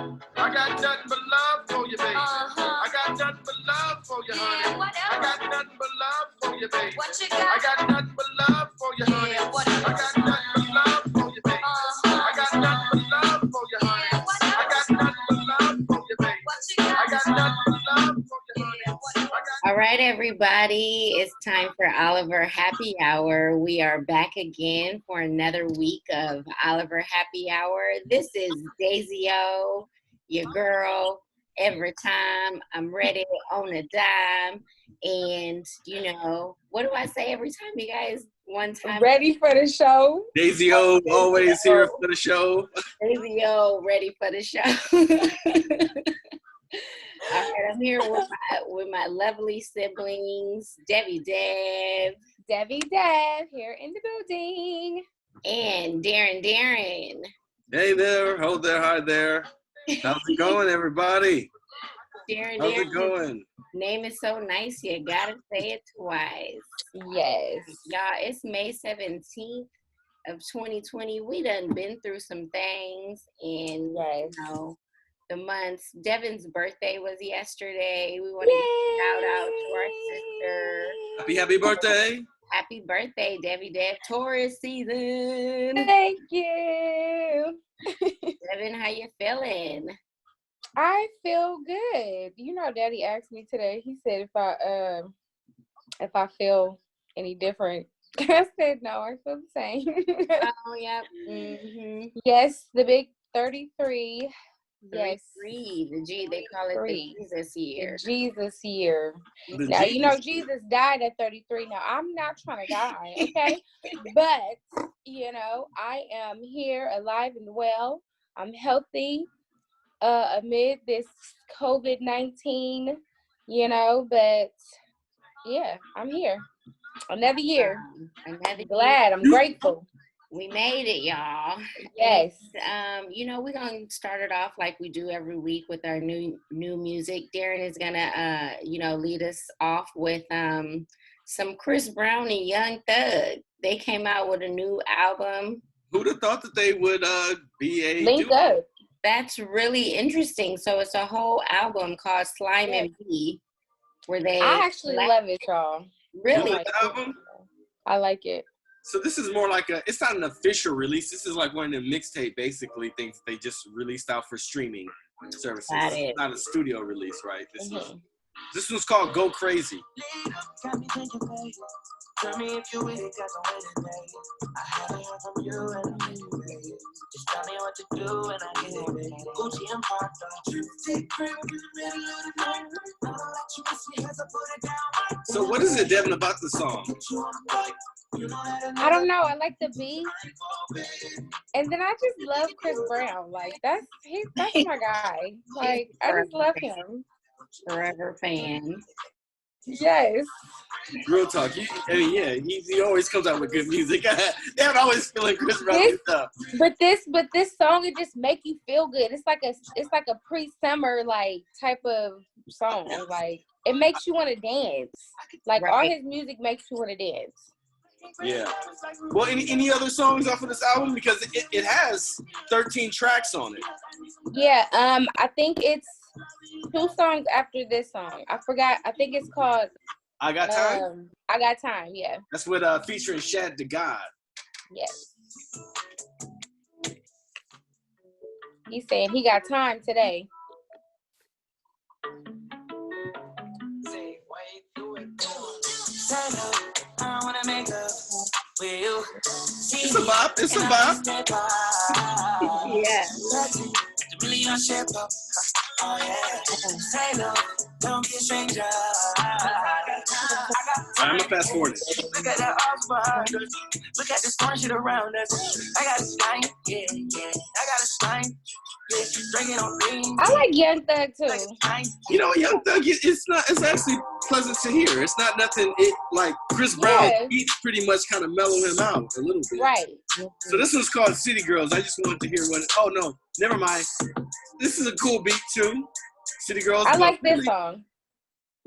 I got nothing but love for you, baby. I got nothing but love for you, honey. I got nothing but love for you, baby. What you got? I got nothing but love for you, honey. I got nothing but love for you, baby. I got nothing but love for you, honey. I got nothing but love for you, baby. I got nothing but love for you, honey. All right, everybody, it's time for Oliver Happy Hour. We are back again for another week of Oliver Happy Hour. This is Daisy O, your girl, every time. I'm ready on a dime. And, you know, what do I say every time, you guys? One time. Ready for the show. Daisy O, always here for the show. Daisy O, ready for the show. All right, I'm here with my lovely siblings, Debbie Dev. Debbie Dev here in the building. And Darren. Hey there, hold there, hi there. How's it going, everybody? Darren, how's it going? Name is so nice, you gotta say it twice. Yes. Y'all, it's May 17th of 2020. We done been through some things, and yes. You know, the months. Devin's birthday was yesterday. We want to give a shout out to our sister. Happy birthday. Happy birthday, Debbie Dev. Taurus season. Thank you. Devin, how you feeling? I feel good. You know, Daddy asked me today. He said if I feel any different. I said no, I feel the same. Oh, yep. Mm-hmm. Yes, the big 33. Yes. They call it the Jesus year. The Jesus year. Now, you know, Jesus died at 33. Now, I'm not trying to die, okay? But, you know, I am here alive and well. I'm healthy amid this COVID-19, you know, but, yeah, I'm here. Another year. Glad. I'm grateful. We made it, y'all. Yes. And, you know, we're going to start it off like we do every week with our new music. Darren is going to, you know, lead us off with some Chris Brown and Young Thug. They came out with a new album. Who'd have thought that they would be a link up? That's really interesting. So it's a whole album called Slime and B, where they. I actually love it, y'all. Really? You like the album? I like it. So this is more like it's not an official release. This is like one of the mixtape, basically, things they just released out for streaming services. It's not a studio release, right? This one's called Go Crazy. Tell me if you really got the way today. I haven't heard from you and I'm in the way. Just tell me what to do and I get it. Gucci and Prada. So what is it, Devin, about the song? I don't know. I like the beat. And then I just love Chris Brown. Like, that's my guy. Like, I just love him. Forever fan. Yes. Real talk. He always comes out with good music. They're always feeling Chris Brown stuff. But this song, it just make you feel good. It's like a pre-summer like type of song. Like, it makes you want to dance. Like all his music makes you want to dance. Yeah. Well, any other songs off of this album? Because it has 13 tracks on it. Yeah. I think it's 2 songs after this song. I forgot. I think it's called I Got Time? I Got Time, yeah. That's with featuring Shad the God. Yes. He's saying he got time today. It's a bop. It's a bop. Yeah. Oh, yeah. Say no, don't be a stranger. I'm gonna fast forward it. Look at that off. Look at this fun shit around us. I got a spine, yeah. I got a spine. Yeah, drinking on green. I like Young Thug too. You know, Young Thug, it's actually pleasant to hear. It's not nothing. Like Chris Brown beats pretty much kind of mellow him out a little bit. Right. So this one's called City Girls. I just wanted to hear what. Oh no, never mind. This is a cool beat too. City Girls. I like this song.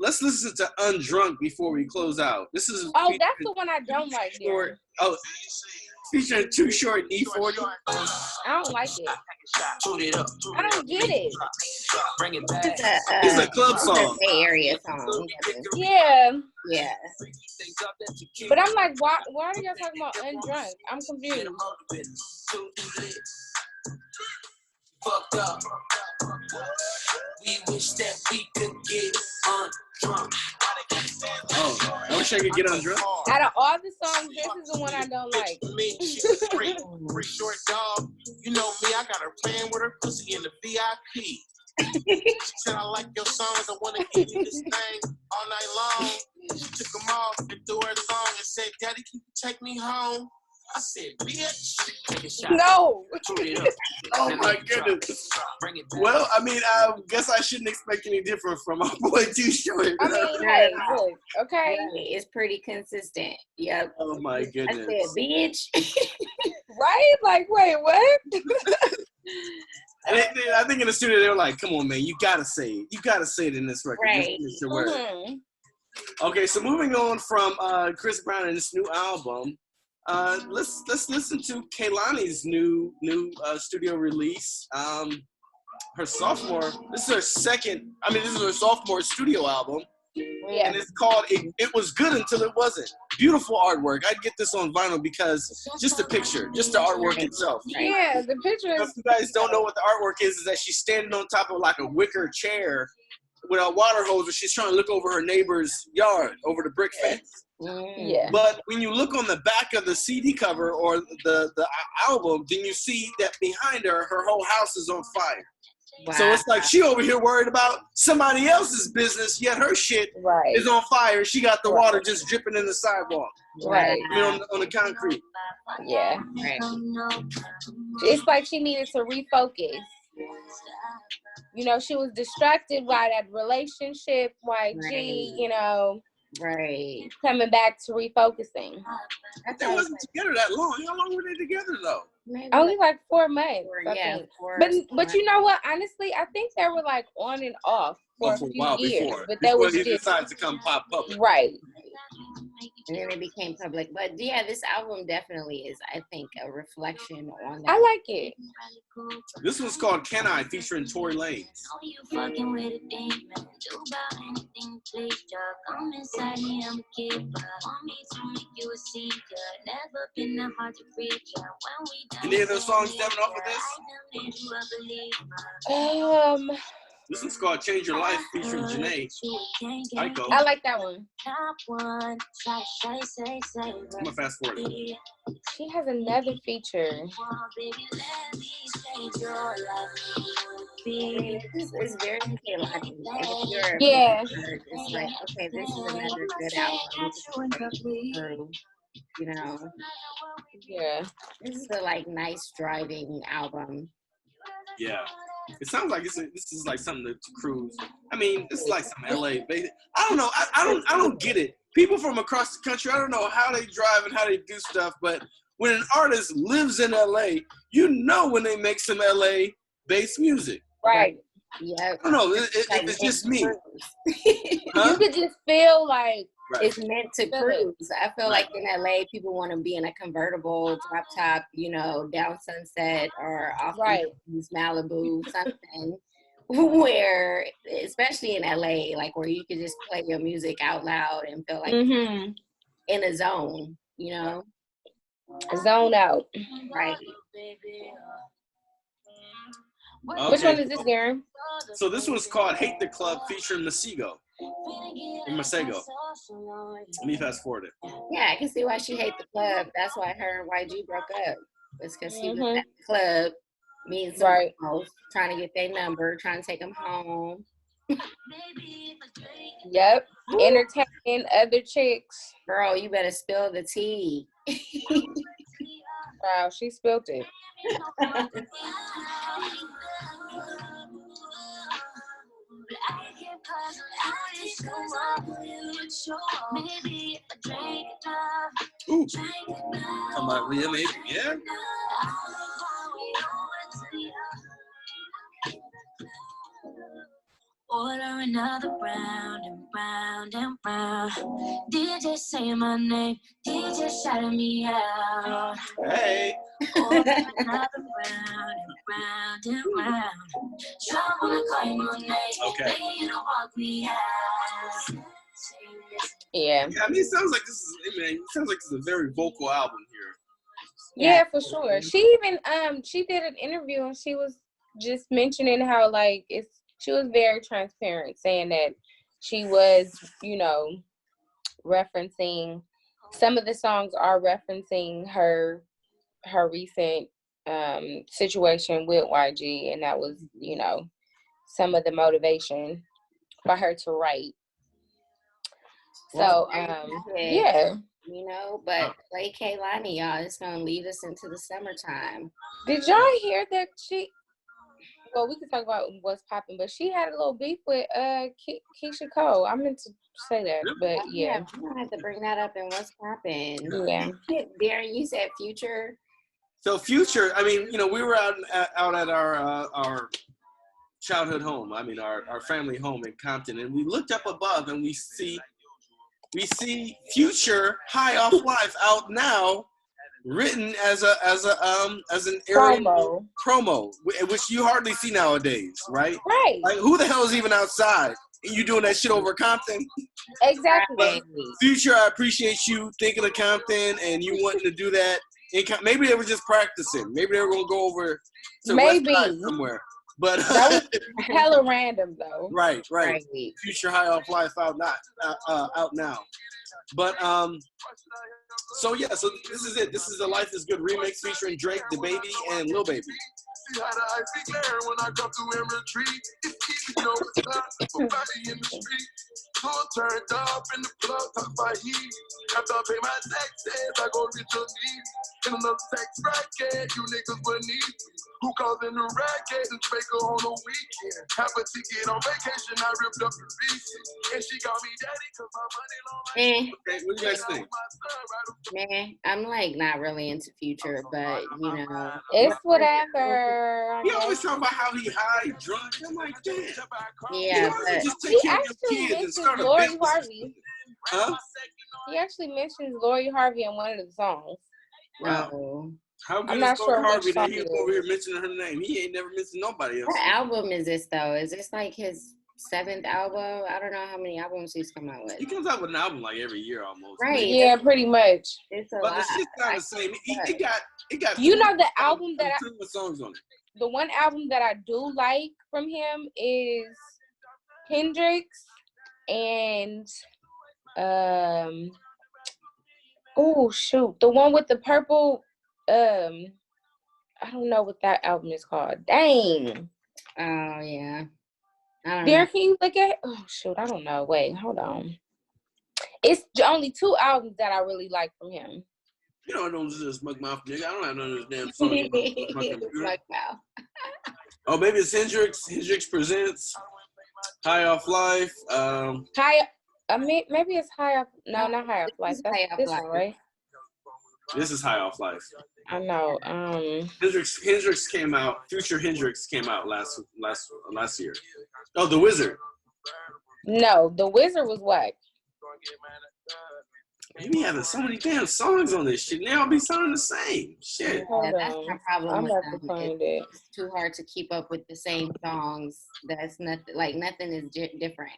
Let's listen to Undrunk before we close out. This is. Oh, that's the one I don't like. Oh, featuring Too Short and E40. I don't like it. Shoot it up. I don't get it. Bring it back. It's a club song. Bay Area song. Yeah. Yeah. But I'm like, why are y'all talking about undrunk? I'm confused. Fucked up. We wish that we could get undrunk. Oh, I wish I could get undrunk. Out of all the songs, this is the one I don't like. Free short dog. You know me, I got her playing with her pussy in the VIP. She said, I like your songs, I want to give you this thing all night long. She took them off and threw her song and said, Daddy, can you take me home? I said, bitch. Take a shot. No. Shoot it up. Oh my goodness. Bring it back. Well, I mean, I guess I shouldn't expect any different from our boy Too Short. I mean, hey, look, okay. It's pretty consistent. Yep. Oh my I goodness. said, bitch. Right? Like, wait, what? I think in the studio they were like, "Come on, man, you gotta say it. You gotta say it in this record." Right. This is your word. Mm-hmm. Okay, so moving on from Chris Brown and this new album, let's listen to Kehlani's new studio release. Her sophomore. This is her second. I mean, this is her sophomore studio album, Yeah. and it's called "It Was Good Until It Wasn't." Beautiful artwork. I'd get this on vinyl because just the picture, just the artwork itself. Yeah, the picture If is. you guys don't know what the artwork is that she's standing on top of like a wicker chair with a water hose, and she's trying to look over her neighbor's yard, over the brick fence. Yeah. But when you look on the back of the CD cover or the album, then you see that behind her whole house is on fire. Wow. So it's like she over here worried about somebody else's business, yet her shit Right. is on fire. She got the water just dripping in the sidewalk. Right. I mean, on the concrete. Yeah. Right. It's like she needed to refocus. You know, she was distracted by that relationship, YG, Right. you know, Right. coming back to refocusing. They wasn't together that long. How long were they together though? Maybe Only like 4 months. I yeah, think. 4 But you know what? Honestly, I think they were like on and off for a few years. before. But they was he just decided to come pop public. right. and then it became public. But yeah, this album definitely is, I think, a reflection on that. I like it. This one's called Can I, featuring Tory Lanez. Any of those songs, Devin, off of this? This one's called Change Your Life, featuring Janae Aiko. I like that one. I'm gonna fast forward it. She has another feature. It's very Kehlani. Yeah. It's like, okay, this is another good album. You know, Yeah. this is a like nice driving album. Yeah. It sounds like this is like something to cruise. I mean, it's like some LA. I don't know. I don't get it. People from across the country, I don't know how they drive and how they do stuff, but when an artist lives in LA, you know when they make some LA based music. Right. Yeah. I don't know if it's just me. You could just feel like Right. It's meant to cruise. I feel like in LA, people want to be in a convertible, drop top, you know, down Sunset or off Malibu, something where, especially in LA, like where you could just play your music out loud and feel like in a zone, you know? Zone out. Right. Okay. Which one is this, Darren? So this one's called Hate the Club, featuring Masego. Let me fast forward it. Yeah, I can see why she hates the club. That's why her and YG broke up. It's because he was at the club, meeting someone else, trying to get their number, trying to take them home. Yep. Entertaining other chicks. Girl, you better spill the tea. Wow, she spilled it. Ooh. Come on, Leah, maybe. Yeah. Order another round and round and round. DJ say my name, DJ shouting me out. Hey. Order another round and round and round. Try wanna call you my name, begging you to walk me out. Yeah. Yeah, I mean, it sounds like this is a very vocal album here. Yeah, for sure. She even she did an interview and she was just mentioning how like she was very transparent, saying that she was, you know, referencing some of the songs are referencing her recent situation with YG, and that was, you know, some of the motivation for her to write. So yeah. You know, but play Kehlani, y'all. It's gonna lead us into the summertime. Did y'all hear that well, we could talk about what's popping, but she had a little beef with Keisha Cole. I meant to say that, but yeah. You don't have to bring that up in what's popping. Yeah. Darren, you said Future. So Future, I mean, you know, we were out at our childhood home. I mean, our family home in Compton, and we looked up above and we see Future High Off Life out now, written as an promo, which you hardly see nowadays, right? Right. Like, who the hell is even outside? And you doing that shit over Compton? Exactly. But Future, I appreciate you thinking of Compton and you wanting to do that. Maybe they were just practicing. Maybe they were gonna go over to West Side somewhere. But that was hella random though. Right. Future High Off Life out now. But so this is it. This is the Life Is Good remix featuring Drake, the Baby, and Lil Baby. See how the ice be glaring when I come through and retreat. It's easy, you know it's not somebody in the street. So turned up in the club, talk about heat. After I pay my taxes, I go reach your knees. In another tax bracket, you niggas beneath me. Who calls in the racket and Jamaica on the weekend? Have a ticket on vacation, I ripped up the BC. And she called me daddy cause my money long. Okay, what do you guys think? Man, I'm like not really into Future, but you know. It's whatever. He always talking about how he high, drunk. I'm like, damn. Yeah, but just take care of your he kids and start a Lori business. Harvey. Huh? He actually mentions Lori Harvey in one of the songs. Wow. How good I'm is not Lori sure Harvey that which he song over here mentioning her name? He ain't never mentioned nobody else. What album is this though? Is this like his 7th album? I don't know how many albums he's come out with. He comes out with an album like every year almost. Right. Yeah, pretty much. It's a but lot. the shit's not the same. It got. You know the album that songs on it. The one album that I do like from him is Hendrix and oh shoot, the one with the purple I don't know what that album is called. Dang. Oh yeah. There, can you look at? Oh shoot, I don't know. Wait, hold on. It's only 2 albums that I really like from him. You know I don't listen to Smoke Mouth, nigga. I don't have none of this damn song. Smoke Mouth. Oh, maybe it's Hendrix. Hendrix Presents High Off Life. Maybe it's High Off. No, not High Off Life. That's this one, right? This is High Off Life. I know. Hendrix came out. Future Hendrix came out last year. Oh, The Wizard. No, The Wizard was whack. You be having so many damn songs on this shit. They all be sounding the same. Shit. Yeah, that's my problem. I'm with about them. to find it. It's too hard to keep up with the same songs. That's nothing. Like nothing is different.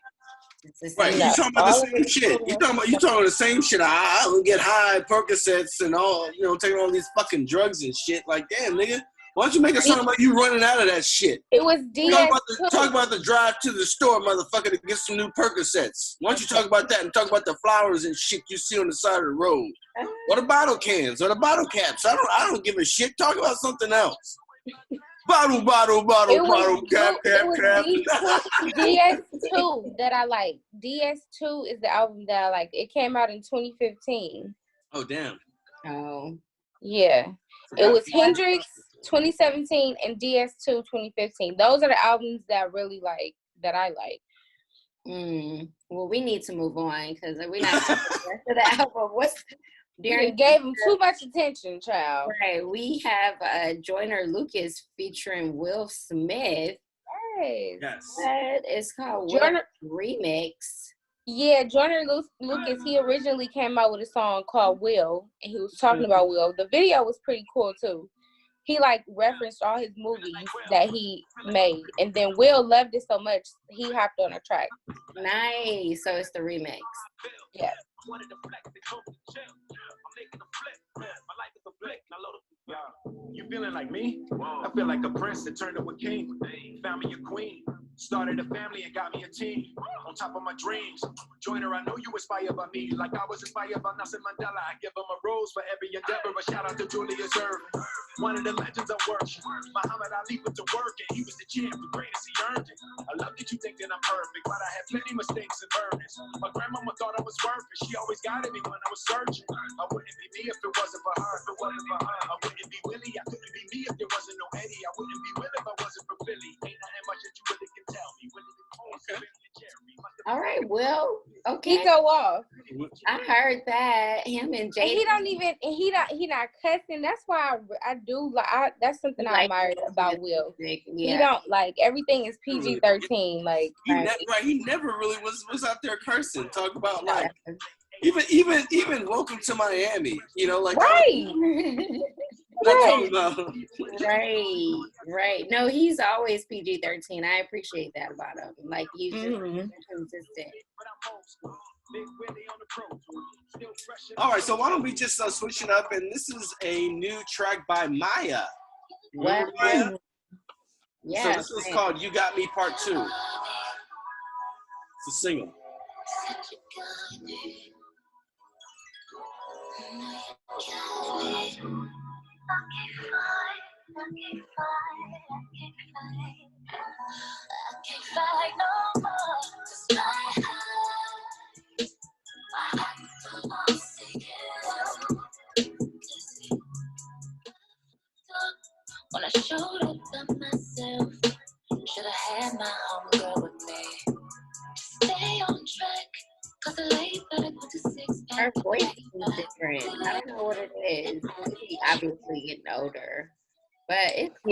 Right, you talking about the same shit. You talking about the same shit. I would get high, Percocets, and all. You know, taking all these fucking drugs and shit. Like, damn, nigga. Why don't you make a song about you running out of that shit? It was Talk about the drive to the store, motherfucker, to get some new Percocets. Why don't you talk about that and talk about the flowers and shit you see on the side of the road? Or the bottle cans or the bottle caps. I don't give a shit. Talk about something else. Bottle, cap. DS2 that I like. DS2 is the album that I like. It came out in 2015. Oh, damn. Oh. Yeah. It was Hendrix 2017 and DS2 2015. Those are the albums that I really like, that I like. Well, we need to move on because we're not the rest of the album. Darren gave him too much attention, child. Right. We have Joyner Lucas featuring Will Smith. Yes. What? It's called Joyner Remix. Yeah, Joyner Lucas, he originally came out with a song called Will, and he was talking about Will. The video was pretty cool, too. He, like, referenced all his movies that he made, and then Will loved it so much, he hopped on a track. Nice. So it's the remix. Yeah. You feeling like me? I feel like a prince that turned to a king. Found me a queen. Started a family and got me a team. On top of my dreams. Joyner, I know you inspired by me. Like I was inspired by Nelson Mandela. I give him a rose for every endeavor. A shout out to Julius Erving. One of the legends of worship. Muhammad Ali put to work and he was the champ. The greatest, he earned it. I love that you think that I'm perfect, but I had plenty mistakes and burdens. My grandmama thought I was worth it. She always guided me when I was searching. I wouldn't be me if it wasn't for her. If it wasn't for her, I wouldn't be Willie. I couldn't be me if there wasn't no Eddie. I wouldn't be Will if I wasn't for Philly. Ain't nothing much that you really can tell me. All right, Will. Okay. He go off. I heard that. Him and Jay. And he don't even, and he not cussing. That's why I do like, that's something I admire about Will. Yeah. He don't, like, everything is PG-13. Like, He never really was out there cursing. Talk about, like, even Welcome to Miami, you know, like, Right. No, he's always PG-13. I appreciate that about him. Like, he's just consistent. All right, so why don't we just switch it up? And this is a new track by Maya. What? Maya? Yeah. So this is called "You Got Me" Part 2. It's a single. When I showed up by myself, should have had my homegirl with me. Stay on track, cause the late back with the 6 pack. Her voice is different. I don't know what it is. She's obviously getting older. But it's a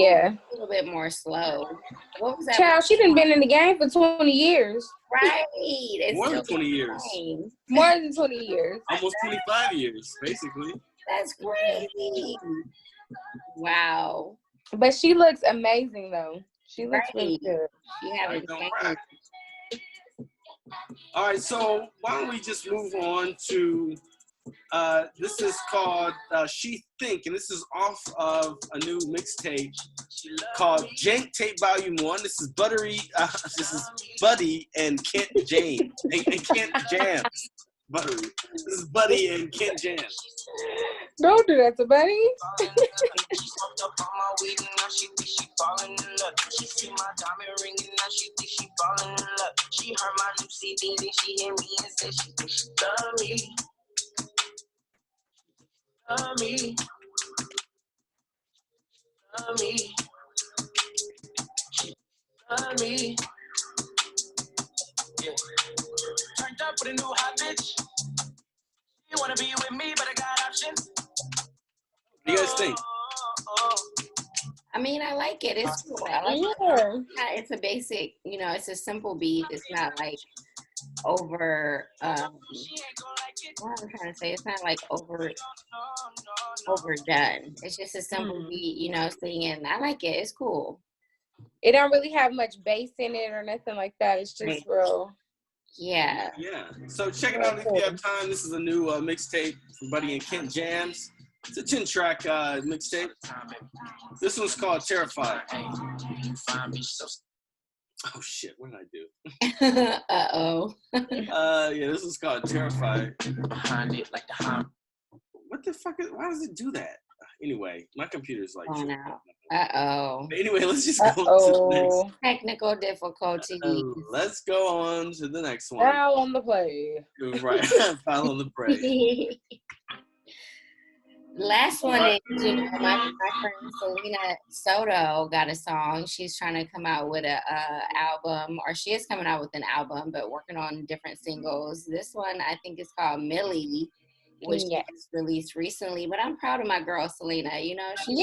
little bit more slow. What was that? Child, she done been in the game for 20 years. Right. It's more than 20 years. More than 20 years. Almost 25 years, basically. That's crazy. Wow. But she looks amazing, though. She looks really good. She has All right, so why don't we just move on to this is called She Think, and this is off of a new mixtape called Jank Tape Volume 1. This is Buddy and Kent James. and Kent Jams. Buttery. This is Buddy and Kent Jams. Don't do that to Buddy. She heard my new CD, then she hit me and said she thinks she love me. Love me. Love me. Love me. Yeah. Turned up with a new hot bitch. You wanna be with me, but I got options. What do you guys think? I mean, I like it. It's cool. I like it. It's a basic, it's a simple beat. It's not like over, what I'm trying to say, it's not like overdone. It's just a simple beat, singing. I like it. It's cool. It don't really have much bass in it or nothing like that. It's just real. Yeah. Yeah. So check it out if you have time. This is a new mixtape from Buddy and Kent Jams. It's a 10-track mixtape. This one's called Terrified. Oh shit! What did I do? Uh-oh. Yeah, this is called Terrified. What the fuck is? Why does it do that? Anyway, my computer's like. Oh no. Uh-oh. Anyway, let's just go to the next. Technical difficulties. Let's go on to the next one. Foul on the play. Right. Foul on the play. Last one is, my friend Salina Soto got a song. She's trying to come out with a album, or she is coming out with an album, but working on different singles. This one I think is called Milli, which was released recently. But I'm proud of my girl Salina. You know, she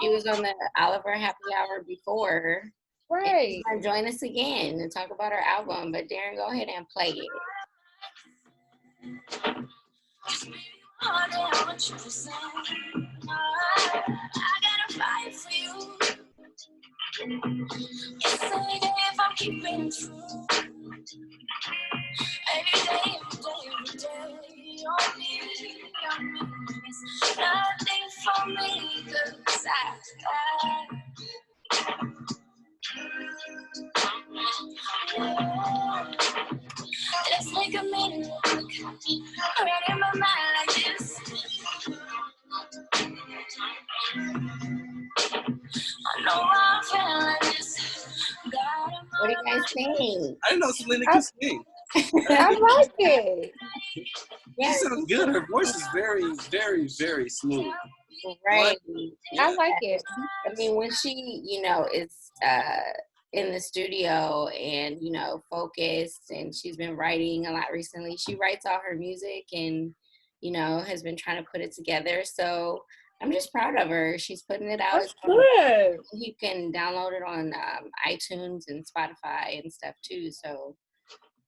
was on the Oliver Happy Hour before. Right. She's gonna join us again and talk about her album. But Darren, go ahead and play it. I gotta fight for you. It's every day if I'm keeping it true. Every day, every day, on me. It's nothing for me, 'cause let's make a minute look. Right in my mind like this. I know I'm feeling like this. What do you guys think? I didn't know Salina could sing. I like it. She sounds good. Her voice is very, very, very smooth. Right. I like it. I mean, when she, you know, is in the studio and, you know, focused, and she's been writing a lot recently. She writes all her music and, you know, has been trying to put it together. So I'm just proud of her. She's putting it out. That's good. You can download it on iTunes and Spotify and stuff too. So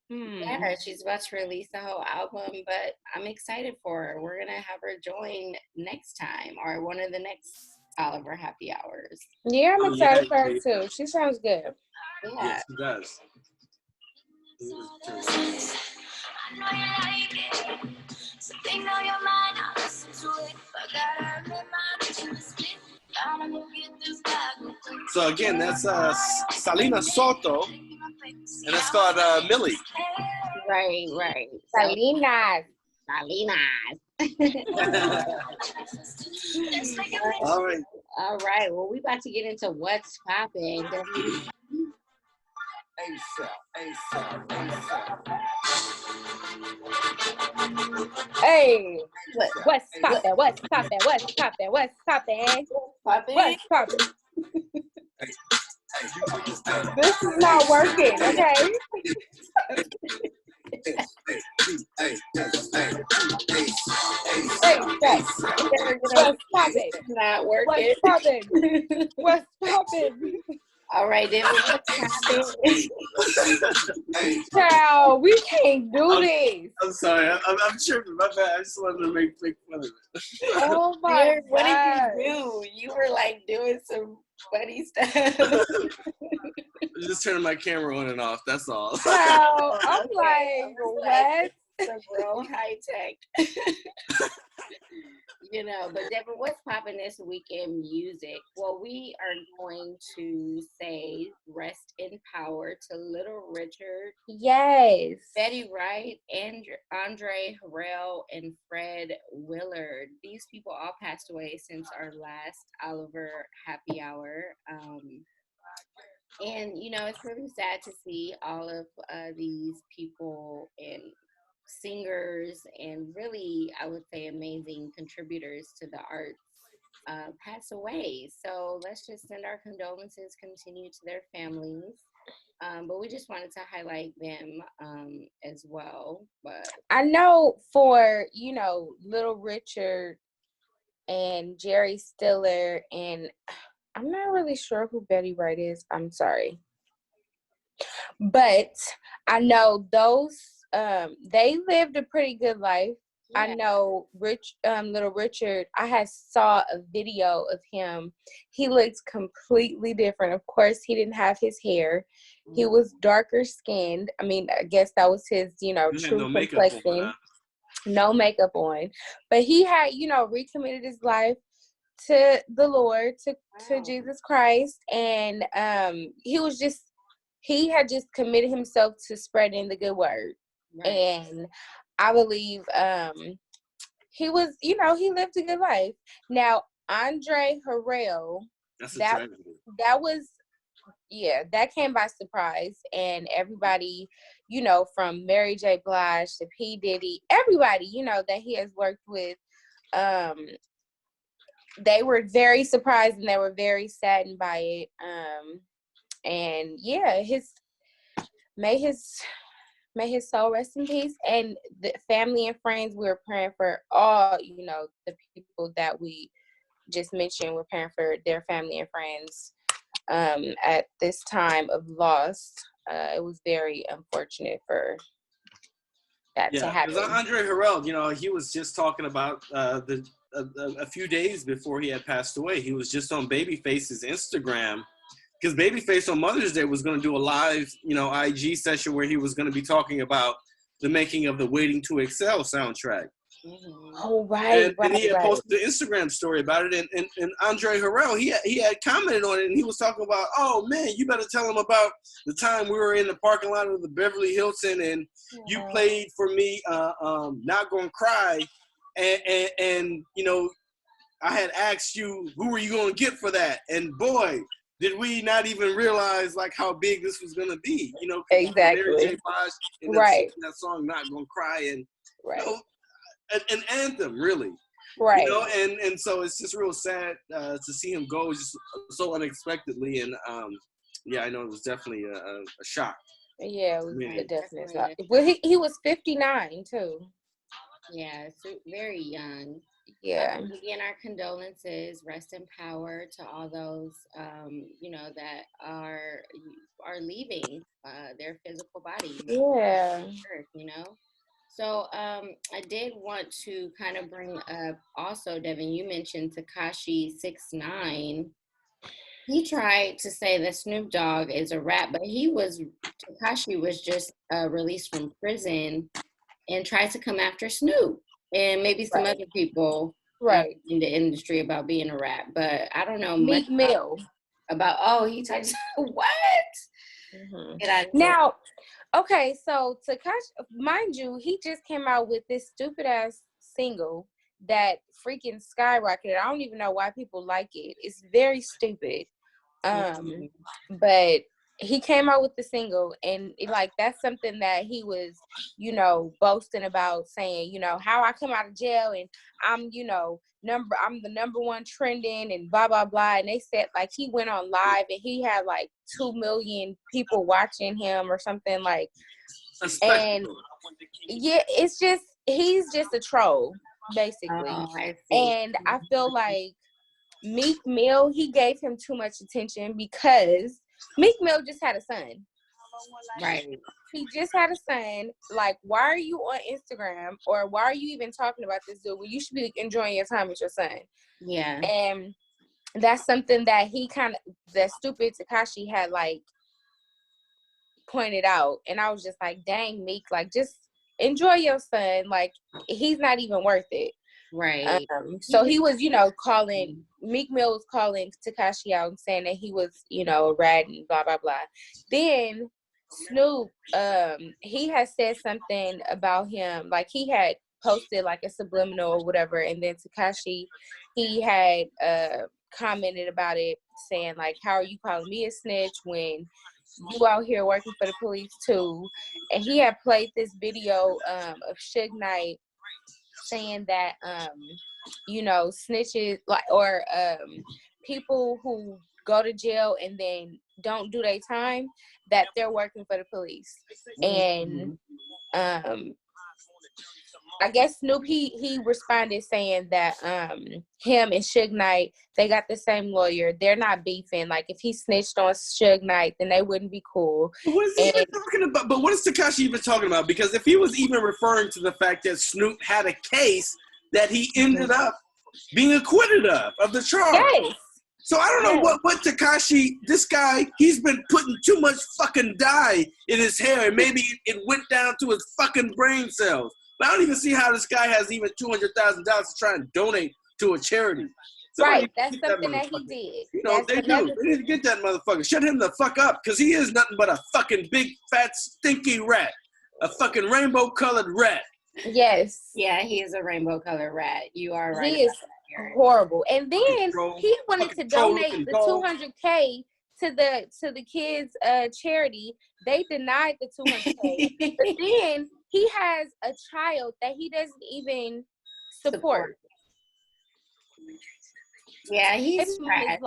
yeah, she's about to release the whole album, but I'm excited for her. We're gonna have her join next time or one of the next Oliver Happy Hours. Yeah, I'm excited for her too. She sounds good. Yeah, yes, she does. I know you like it. Something on your mind, I'll listen to it. But gotta remind you to spit. Gotta go get this back. So again, that's Salina Soto, and it's called Milli. right. Salina. All right. Well, we about to get into what's popping. Hey, what's popping? This is not working, okay? Not working. What's popping? All right, then what's popping? Child, we can't do this. I'm sorry. I'm tripping. My bad. I just wanted to make fun of it. Oh my God. What did you do? You were like doing some funny stuff. I'm just turning my camera on and off. That's all. Child, I'm like, what? The real high tech. You know, but Deborah, what's popping this week in music? Well, we are going to say rest in power to Little Richard. Yes. Betty Wright, Andre Harrell, and Fred Willard. These people all passed away since our last Oliver Happy Hour. And, you know, it's really sad to see all of these people and singers and really, I would say, amazing contributors to the arts pass away. So let's just send our condolences continue to their families. But we just wanted to highlight them as well. But I know for, you know, Little Richard and Jerry Stiller, and I'm not really sure who Betty Wright is. I'm sorry. But I know those, they lived a pretty good life. Yeah. I know Little Richard, I saw a video of him. He looks completely different. Of course, he didn't have his hair. He was darker skinned. I mean, I guess that was his, you know, true complexion. No makeup on. But he had, you know, recommitted his life to the Lord, to Jesus Christ. And he had just committed himself to spreading the good word. Right. And I believe he was, you know, he lived a good life. Now, Andre Harrell, that was, yeah, that came by surprise. And everybody, you know, from Mary J. Blige to P. Diddy, everybody, you know, that he has worked with, they were very surprised and they were very saddened by it. And yeah, may his May his soul rest in peace. And the family and friends, we're praying for all, you know, the people that we just mentioned. We're praying for their family and friends at this time of loss. It was very unfortunate for that to happen. Because Andre Harrell, you know, he was just talking about a few days before he had passed away. He was just on Babyface's Instagram, because Babyface on Mother's Day was going to do a live, you know, IG session where he was going to be talking about the making of the Waiting to Excel soundtrack. Oh, right, and he had posted an Instagram story about it, and Andre Harrell, he had commented on it, and he was talking about, oh man, you better tell him about the time we were in the parking lot of the Beverly Hilton, and you played for me, Not Gonna Cry, and you know, I had asked you, who were you gonna get for that? And boy, did we not even realize like how big this was gonna be, you know? Exactly. Mary J. Blige, and that song "Not Gonna Cry," and you know, an anthem, really. Right. You know, and so it's just real sad to see him go just so unexpectedly, and yeah, I know it was definitely a shock. Yeah, it was a definite shock. Well, he was 59 too. Yeah, so very young. Yeah. Again, our condolences, rest in power to all those, you know, that are leaving their physical body. Yeah. Earth, you know. So I did want to kind of bring up also, Devin, you mentioned Tekashi 6ix9ine. He tried to say that Snoop Dogg is a rat, but Tekashi was just released from prison and tried to come after Snoop and maybe some other people in the industry about being a rat. But I don't know much about he tried to, what? Now, okay, so Tekashi, mind you, he just came out with this stupid ass single that freaking skyrocketed. I don't even know why people like it. It's very stupid. But he came out with the single, and that's something that he was, you know, boasting about, saying, you know, how I come out of jail and I'm, you know, I'm the number one trending and blah blah blah. And they said he went on live and he had 2 million people watching him or something and yeah, it's just he's just a troll basically. And I feel like Meek Mill, he gave him too much attention because Meek Mill just had a son. Right. He just had a son. Why are you on Instagram, or why are you even talking about this dude? Well, you should be enjoying your time with your son. Yeah. And that's something that that stupid Tekashi had pointed out. And I was just like, dang, Meek, just enjoy your son. He's not even worth it. Right. So he was, you know, Meek Mill was calling Tekashi out and saying that he was, you know, a rat and blah, blah, blah. Then Snoop, he had said something about him. He had posted a subliminal or whatever. And then Tekashi, he had commented about it, saying how are you calling me a snitch when you out here working for the police too? And he had played this video of Suge Knight saying that you know, snitches or people who go to jail and then don't do their time, that they're working for the police. And I guess Snoop, he responded saying that him and Suge Knight, they got the same lawyer. They're not beefing. If he snitched on Suge Knight, then they wouldn't be cool. What is he even talking about? But what is Tekashi even talking about? Because if he was even referring to the fact that Snoop had a case that he ended up being acquitted of the charge. Yes. So I don't know what Tekashi, this guy, he's been putting too much fucking dye in his hair, and maybe it went down to his fucking brain cells. But I don't even see how this guy has even $200,000 to try and donate to a charity. Right, that's something that he did. You know, they need to get that motherfucker. Shut him the fuck up, because he is nothing but a fucking big, fat, stinky rat. A fucking rainbow-colored rat. Yes. Yeah, he is a rainbow-colored rat. You are right. He is horrible. And then he wanted to donate the $200K to the kids' charity. They denied the $200K. But then he has a child that he doesn't even support. Yeah, he's okay,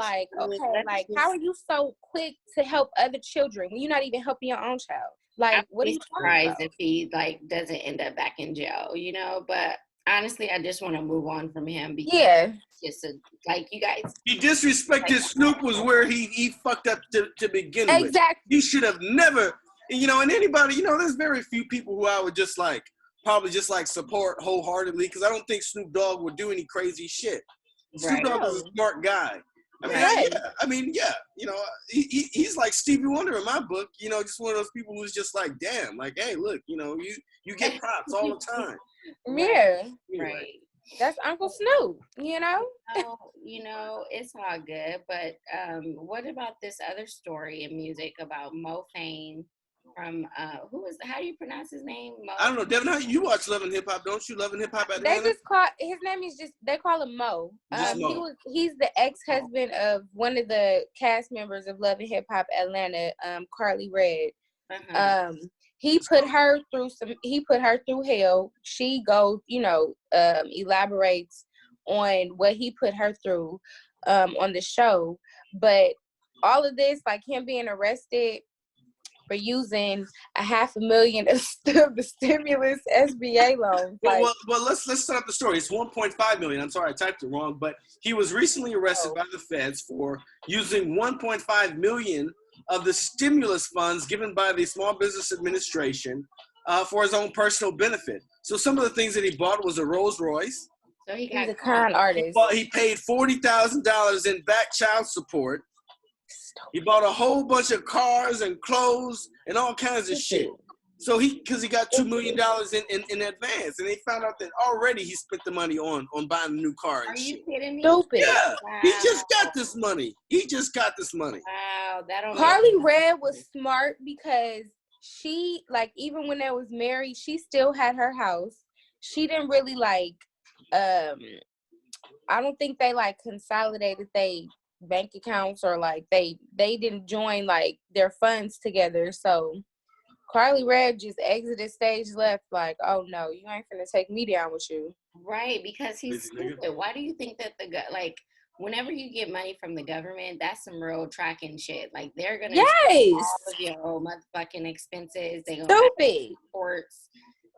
how are you so quick to help other children when you're not even helping your own child? Like, I'd what are be you talking surprised about? if he like doesn't end up back in jail, but honestly, I just want to move on from him because it's just like you guys. He disrespected Snoop was where he fucked up to begin with. Exactly. He should have never, and anybody, there's very few people who I would just probably just support wholeheartedly because I don't think Snoop Dogg would do any crazy shit. Snoop Dogg is a smart guy. He's like Stevie Wonder in my book, just one of those people who's just like, damn, like, hey, look, you get props all the time. Yeah. Anyway. Right. That's Uncle Snoop, It's all good. But what about this other story in music about Fayne from how do you pronounce his name? I don't know, Devin. You watch Love and Hip Hop, don't you? Love and Hip Hop Atlanta. They just call his name is they call him Mo. Mo. He's the ex-husband of one of the cast members of Love and Hip Hop Atlanta, Carly Red. Uh-huh. He put her through hell. She goes, elaborates on what he put her through on the show. But all of this, like him being arrested for using $500,000 of the stimulus SBA loans. Well, let's set up the story. It's 1.5 million. I'm sorry, I typed it wrong, but he was recently arrested by the feds for using 1.5 million of the stimulus funds given by the Small Business Administration for his own personal benefit. So some of the things that he bought was a Rolls Royce. So he's a con artist. He paid $40,000 in back child support. He bought a whole bunch of cars and clothes and all kinds of shit. So because he got $2 million in advance, and they found out that already he spent the money on buying a new car and shit. Are you kidding me? Stupid. Yeah, wow. He just got this money. Wow, Carly Red was smart because she, like, even when they was married, she still had her house. She didn't really I don't think they consolidated they bank accounts or they didn't join their funds together. So Carly Red just exited stage left oh no, you ain't finna take me down with you. Right, because he's stupid. Why do you think that whenever you get money from the government, that's some real tracking shit. Like they're gonna all of your whole motherfucking expenses. They gonna stupid reports.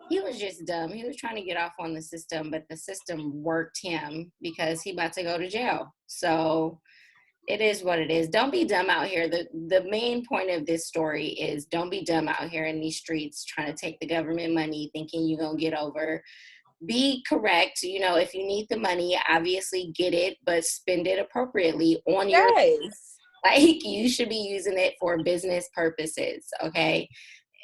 He was just dumb. He was trying to get off on the system, but the system worked him because he about to go to jail. So it is what it is. Don't be dumb out here. The main point of this story is don't be dumb out here in these streets trying to take the government money thinking you're going to get over. Be correct. If you need the money, obviously get it, but spend it appropriately on your you should be using it for business purposes, okay?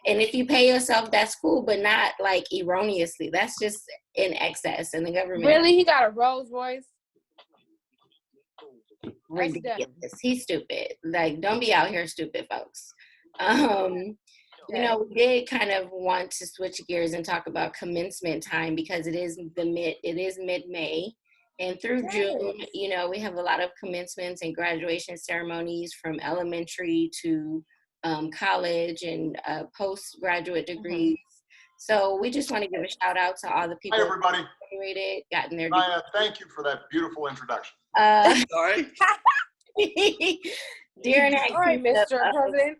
And if you pay yourself, that's cool, but not erroneously. That's just in excess. And the government really, he got a Rolls Royce. Ridiculous. He's stupid. Don't be out here stupid, folks. We did kind of want to switch gears and talk about commencement time because it is mid-May, and through June, we have a lot of commencements and graduation ceremonies from elementary to college and postgraduate degrees. So we just want to give a shout out to all the people who graduated, gotten their degrees. Thank you for that beautiful introduction. Sorry. Darren had Mr. President.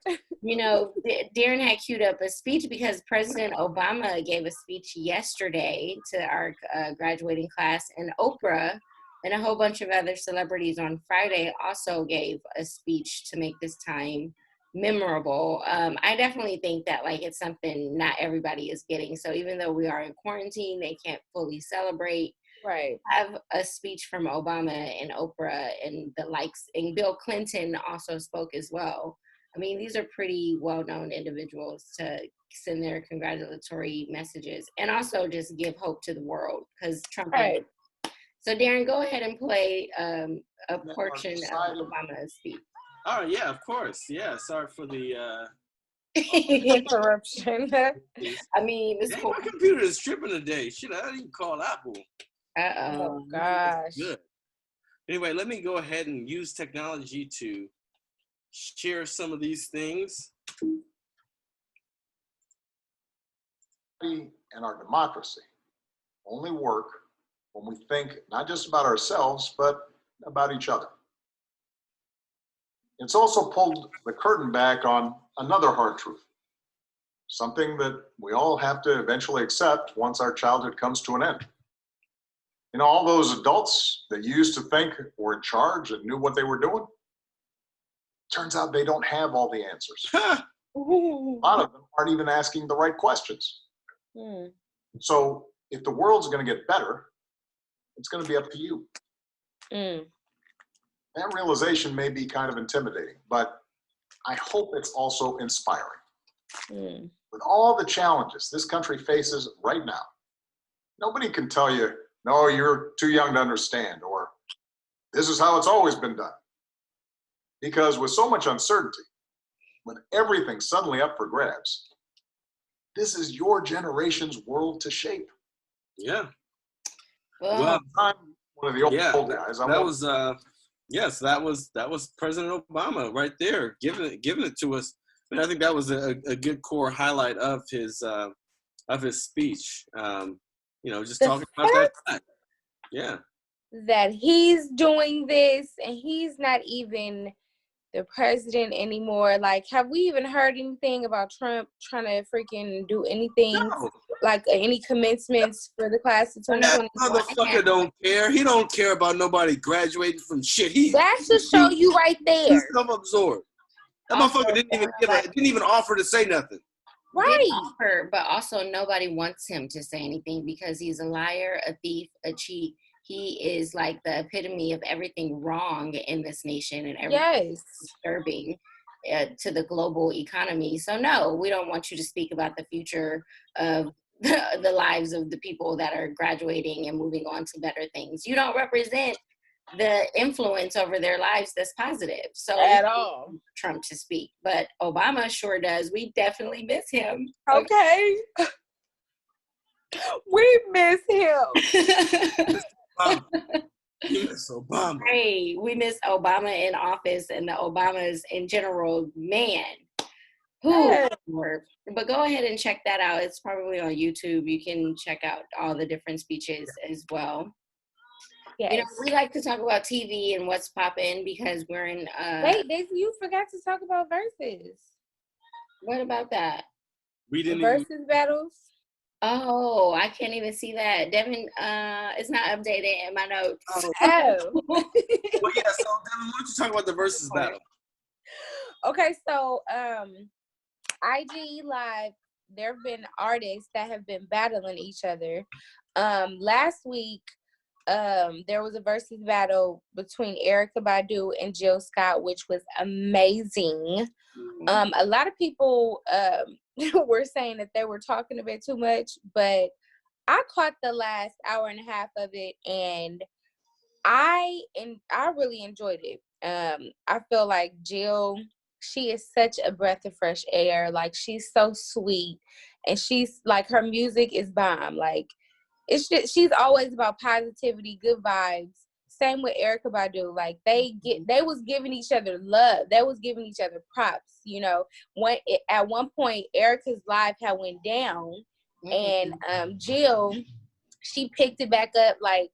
Darren had queued up a speech because President Obama gave a speech yesterday to our graduating class, and Oprah and a whole bunch of other celebrities on Friday also gave a speech to make this time memorable. I definitely think that it's something not everybody is getting. So even though we are in quarantine, they can't fully celebrate. Right. Have a speech from Obama and Oprah and the likes, and Bill Clinton also spoke as well. I mean, these are pretty well-known individuals to send their congratulatory messages and also just give hope to the world because Trump. Right. So Darren, go ahead and play a portion of Obama's speech. Oh yeah, of course. Yeah, sorry for the interruption. I mean, it's cool. My computer is tripping today. Shit, I didn't call Apple. Oh gosh. Good. Anyway, let me go ahead and use technology to share some of these things. And our democracy only work when we think not just about ourselves, but about each other. It's also pulled the curtain back on another hard truth. something that we all have to eventually accept once our childhood comes to an end. You know, all those adults that you used to think were in charge and knew what they were doing, turns out they don't have all the answers. A lot of them aren't even asking the right questions. So if the world's going to get better, it's going to be up to you. That realization may be kind of intimidating, but I hope it's also inspiring. With all the challenges this country faces right now, nobody can tell you, no, you're too young to understand, or this is how it's always been done. Because with so much uncertainty, with everything suddenly up for grabs, this is your generation's world to shape. Yeah. Well, I'm one of the old guys. That was President Obama right there, giving it to us. And I think that was a good core highlight of his speech. Just talking about that time. Yeah. That he's doing this and he's not even the president anymore. Like, have we even heard anything about Trump trying to freaking do anything? No. Like any commencements for the class of 2020? That motherfucker don't care. He don't care about nobody graduating from shit. That should show you right there. He's self-absorbed. That motherfucker didn't even offer to say nothing. Right. Offer, but also nobody wants him to say anything because he's a liar, a thief, a cheat. He is like the epitome of everything wrong in this nation and everything disturbing to the global economy. So no, we don't want you to speak about the future of the lives of the people that are graduating and moving on to better things. You don't represent the influence over their lives that's positive. So at all. Trump to speak, but Obama sure does. We definitely miss him. Okay. We miss him. We miss Obama. Hey, we miss Obama in office and the Obamas in general. Man. But go ahead and check that out. It's probably on YouTube. You can check out all the different speeches as well. Yes. We like to talk about TV and what's popping because we're in Wait, Daisy, you forgot to talk about verses. What about that? We didn't versus battles. Oh, I can't even see that. Devin, it's not updated in my notes. Well, yeah, so Devin, why don't you talk about the versus battle? Okay, so IG Live, there have been artists that have been battling each other. Last week, there was a versus battle between Erykah Badu and Jill Scott, which was amazing. A lot of people were saying that they were talking a bit too much, but I caught the last hour and a half of it, and I really enjoyed it. I feel like Jill, she is such a breath of fresh air. Like, she's so sweet, and she's like, her music is bomb. Like, it's just, she's always about positivity, good vibes. Same with Erykah Badu. Like, they was giving each other love. They was giving each other props. You know, at one point, Erykah's live had went down, and Jill, she picked it back up. Like,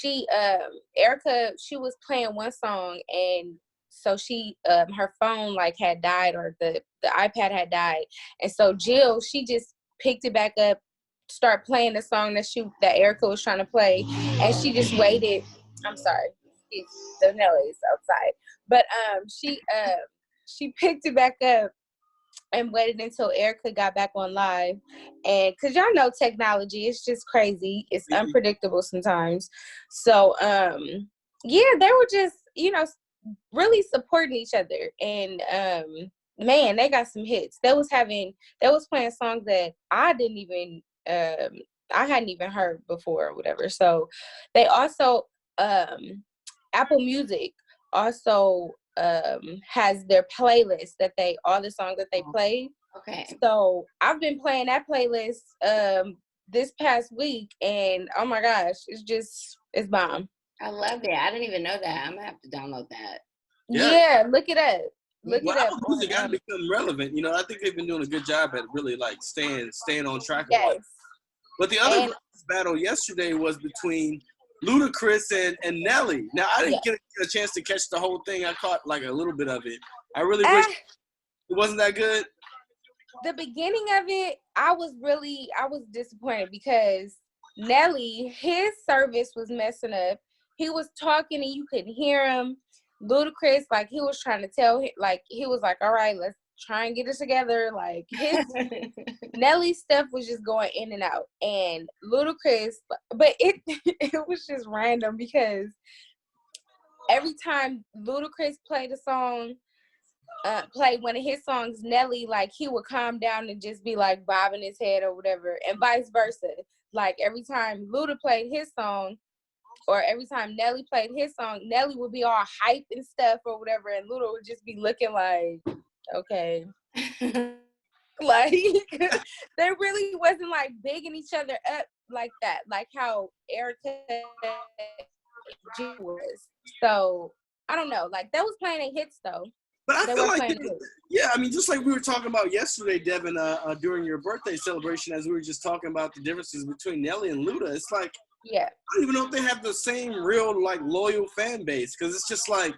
Erykah, she was playing one song, and so she her phone like had died, or the iPad had died, and so Jill, she just picked it back up, start playing the song that Erykah was trying to play, and she just waited. I'm sorry, it's the noise outside, but she picked it back up and waited until Erykah got back on live, and because y'all know technology, it's just crazy, it's unpredictable sometimes. So yeah, they were just, you know, really supporting each other, and man, they got some hits. They was playing songs that I didn't even I hadn't even heard before or whatever. So they also Apple Music also has their playlist that all the songs that they play. Okay. So I've been playing that playlist this past week, and oh my gosh, it's bomb. I love it. I didn't even know that. I'm gonna have to download that. Yeah, look it up. Apple Music got to become relevant. You know, I think they've been doing a good job at really like staying on track. Yes. But the other battle yesterday was between Ludacris and Nelly. Now, I didn't get a chance to catch the whole thing. I caught like a little bit of it. I really wish it wasn't that good. the beginning of it, I was disappointed because Nelly, his service was messing up. He was talking and you couldn't hear him. Ludacris, like he was trying to tell him, like he was like, all right, let's try and get it together. Like his Nelly's stuff was just going in and out. And Ludacris, but it was just random because every time Ludacris played a song, played one of his songs, Nelly, like he would calm down and just be like bobbing his head or whatever, and vice versa. Like every time Luda played his song, or every time Nelly played his song, Nelly would be all hype and stuff or whatever, and Luda would just be looking like, okay. Like, they really wasn't like bigging each other up like that, like how Erica G was. So, I don't know. Like, they was playing their hits, though. But I feel like, yeah, I mean, just like we were talking about yesterday, Devin, during your birthday celebration, as we were just talking about the differences between Nelly and Luda, it's like, yeah, I don't even know if they have the same real, like, loyal fan base, because it's just like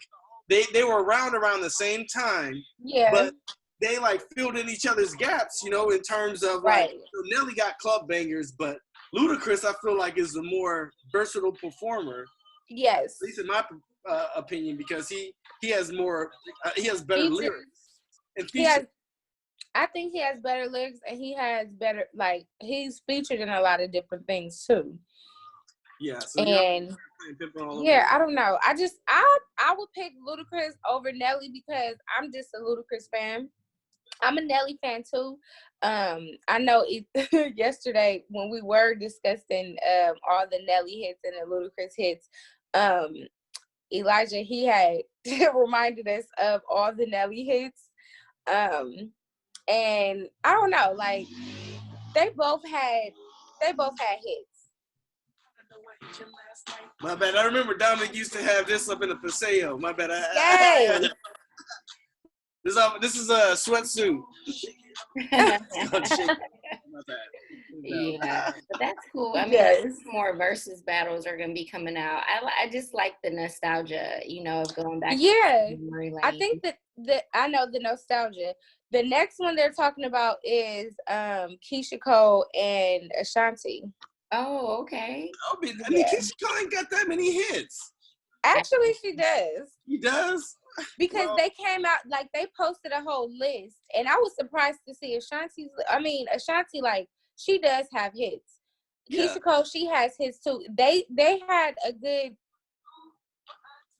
they were around the same time, yeah, but they, like, filled in each other's gaps, you know, in terms of, like, Nelly got club bangers, but Ludacris, I feel like, is a more versatile performer. Yes. At least in my opinion, because he has more, he has better lyrics. And I think he has better lyrics, and he has better, like, he's featured in a lot of different things, too. Yeah. So and I don't know. I would pick Ludacris over Nelly because I'm just a Ludacris fan. I'm a Nelly fan too. I know yesterday when we were discussing all the Nelly hits and the Ludacris hits, Elijah, he had reminded us of all the Nelly hits. And I don't know, like they both had hits. My bad. I remember Dominic used to have this up in the Paseo. My bad. Yay! This is a sweatsuit. My bad. Yeah, but that's cool. I mean, more versus battles are gonna be coming out. I just like the nostalgia, you know, of going back. Yeah, I think that I know the nostalgia. The next one they're talking about is Keisha Cole and Ashanti. Oh, okay. I mean, Keisha Cole ain't got that many hits. Actually, she does. She does? Because they came out, like, they posted a whole list, and I was surprised to see Ashanti, like, she does have hits. Yeah. Keisha Cole, she has hits, too. They had a good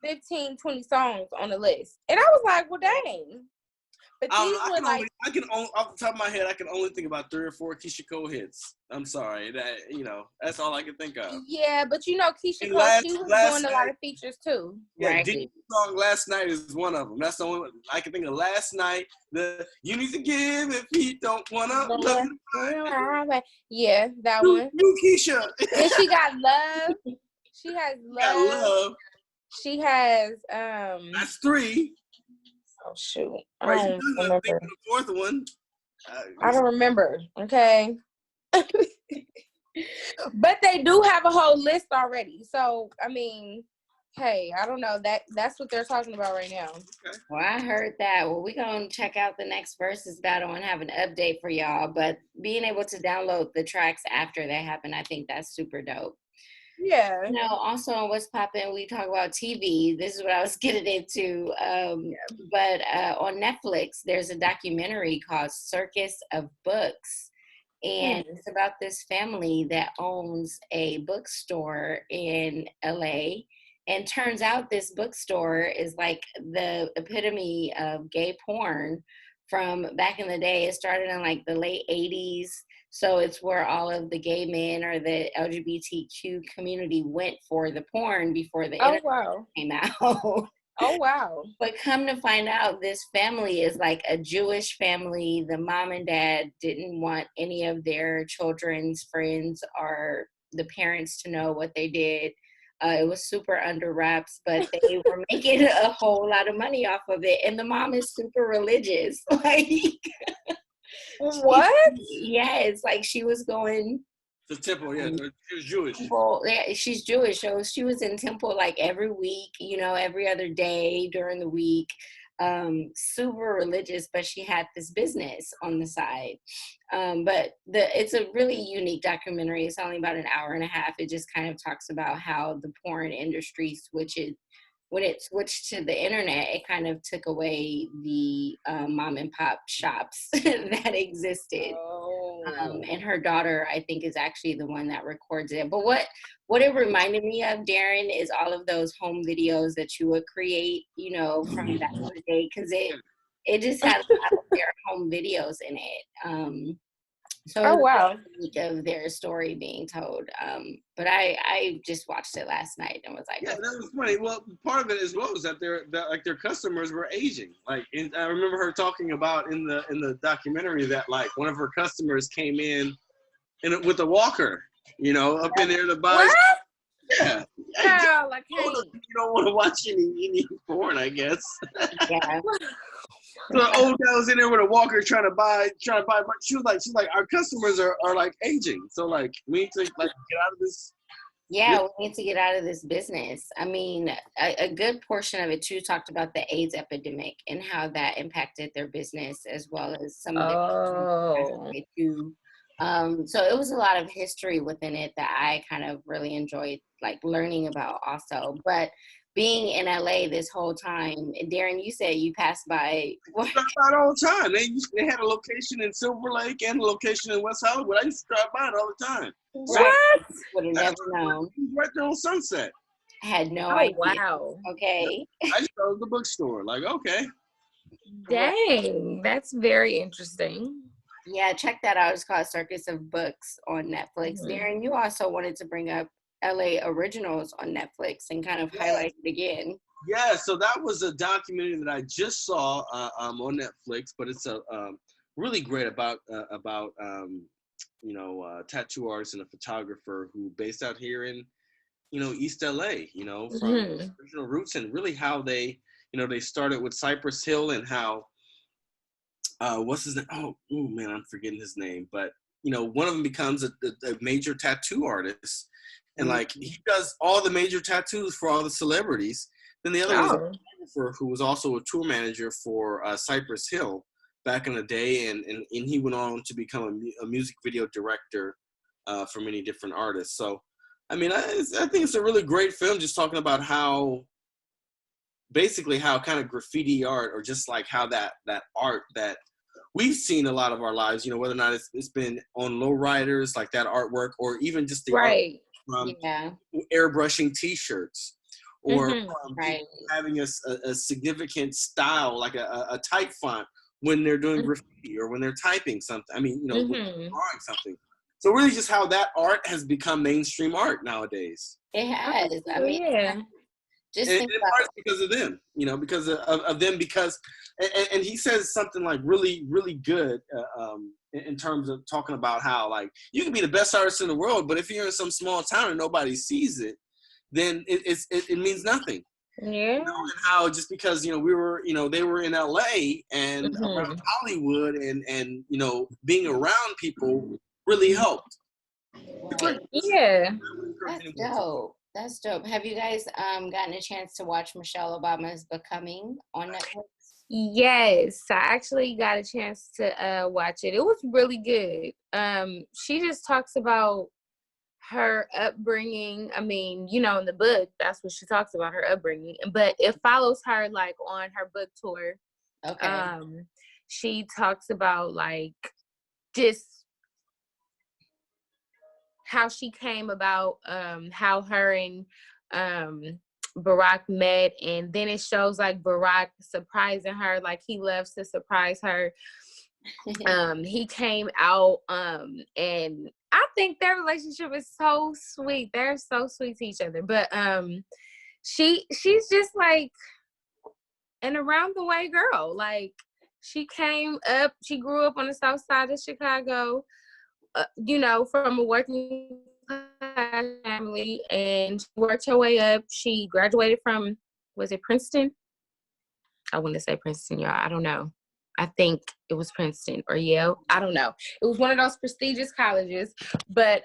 15, 20 songs on the list. And I was like, well, dang. But these were like, off the top of my head, I can only think about 3 or 4 Keisha Cole hits. I'm sorry, that's all I can think of. Yeah, but Keisha Cole, she was doing a lot of features too. Yeah, right? Deep song Last Night is one of them. That's the only one I can think of. Last Night, you need to give if he don't wanna. Yeah, that one. New Keisha. Then she got Love. She has Love. She has That's 3. Oh shoot! I don't remember the 4th one. I don't remember. Okay, but they do have a whole list already. So I mean, hey, I don't know. That's what they're talking about right now. Okay. Well, I heard that. Well, we're gonna check out the next versus battle and have an update for y'all. But being able to download the tracks after they happen, I think that's super dope. Yeah. You know, also on What's Poppin', we talk about TV. This is what I was getting into. But on Netflix, there's a documentary called Circus of Books. And it's about this family that owns a bookstore in LA. And turns out this bookstore is like the epitome of gay porn from back in the day. It started in like the late 80s. So it's where all of the gay men or the LGBTQ community went for the porn before the internet came out. Oh, wow. But come to find out, this family is like a Jewish family. The mom and dad didn't want any of their children's friends or the parents to know what they did. It was super under wraps, but they were making a whole lot of money off of it. And the mom is super religious. Like... What? Yeah, it's like she was going to temple. Yeah, she was Jewish. Temple, yeah, she's Jewish, so she was in temple like every week, every other day during the week. super religious, but she had this business on the side. But it's a really unique documentary. It's only about an hour and a half. It just kind of talks about how the porn industry when it switched to the internet, it kind of took away the mom and pop shops that existed. And her daughter, I think, is actually the one that records it. But what it reminded me of, Darren, is all of those home videos that you would create, you know, from back in the day, because it just had a lot of their home videos in it. So oh wow, of their story being told. But I just watched it last night and was like, yeah, that was funny. Well, part of it as well is that their customers were aging. Like, I remember her talking about in the documentary that like one of her customers came in with a walker, you know, up in there to buy. What? Yeah. Girl, I can't. You don't want to watch any porn, I guess. yeah. So the old guy was in there with a walker trying to buy. She was like, our customers are like aging. So like, we need to like get out of this. Yeah, we need to get out of this business. I mean, a good portion of it too talked about the AIDS epidemic and how that impacted their business, as well as some of it too. So it was a lot of history within it that I kind of really enjoyed, like learning about also. But being in LA this whole time, Darren, you said you passed by. I drive by it all the time. They had a location in Silver Lake and a location in West Hollywood. I used to drive by it all the time. What? Would have never known. Right there on Sunset. I had no idea. Wow. Okay. I just go to the bookstore. Like, okay. Dang, that's very interesting. Yeah, check that out. It's called Circus of Books on Netflix. Darren, you also wanted to bring up LA Originals on Netflix and kind of highlight it again. Yeah, so that was a documentary that I just saw on Netflix, but it's a really great about tattoo artist and a photographer who based out here in East LA, from original roots, and really how they started with Cypress Hill and how what's his name? Oh man, I'm forgetting his name, but one of them becomes a major tattoo artist. And like he does all the major tattoos for all the celebrities. Then the other was a photographer who was also a tour manager for Cypress Hill back in the day, and he went on to become a music video director for many different artists. So, I mean, I think it's a really great film, just talking about how kind of graffiti art, or just like how that art that we've seen a lot of our lives, whether or not it's been on lowriders, like that artwork, or even just the art from airbrushing T-shirts, or from having a significant style, like a type font when they're doing graffiti or when they're typing something. I mean, when they're drawing something. So really just how that art has become mainstream art nowadays. It has. I mean, just think about it. Because of them, because of them, and he says something like really, really good in terms of talking about how, like, you can be the best artist in the world, but if you're in some small town and nobody sees it, then it means nothing. Yeah. And how just because, they were in LA and around Hollywood and being around people really helped. Yeah. That's dope. That's dope. Have you guys gotten a chance to watch Michelle Obama's Becoming on Netflix? Yes, I actually got a chance to watch it. It was really good. She just talks about her upbringing. I mean, in the book, that's what she talks about, her upbringing. But it follows her like on her book tour. Okay. She talks about like just how she came about, how her and Barack met, and then it shows like Barack surprising her, like he loves to surprise her. He came out, and I think their relationship is so sweet. They're so sweet to each other. But she's just like an around the way girl. Like she grew up on the south side of Chicago, from a working class family, and she worked her way up. She graduated from, was it Princeton? I want to say Princeton, y'all. I don't know. I think it was Princeton or Yale. I don't know. It was one of those prestigious colleges, but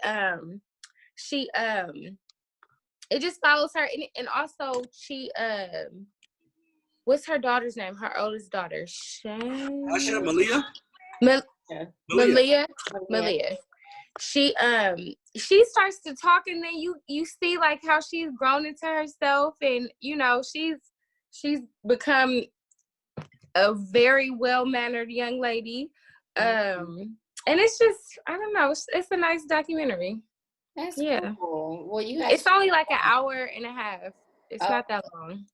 she it just follows her, and also she what's her daughter's name? Her oldest daughter, Malia. Malia. She starts to talk, and then you see like how she's grown into herself, and you know she's become a very well-mannered young lady. And it's just, I don't know, it's a nice documentary. That's cool. Well, you guys, it's only like an hour and a half. It's not that long.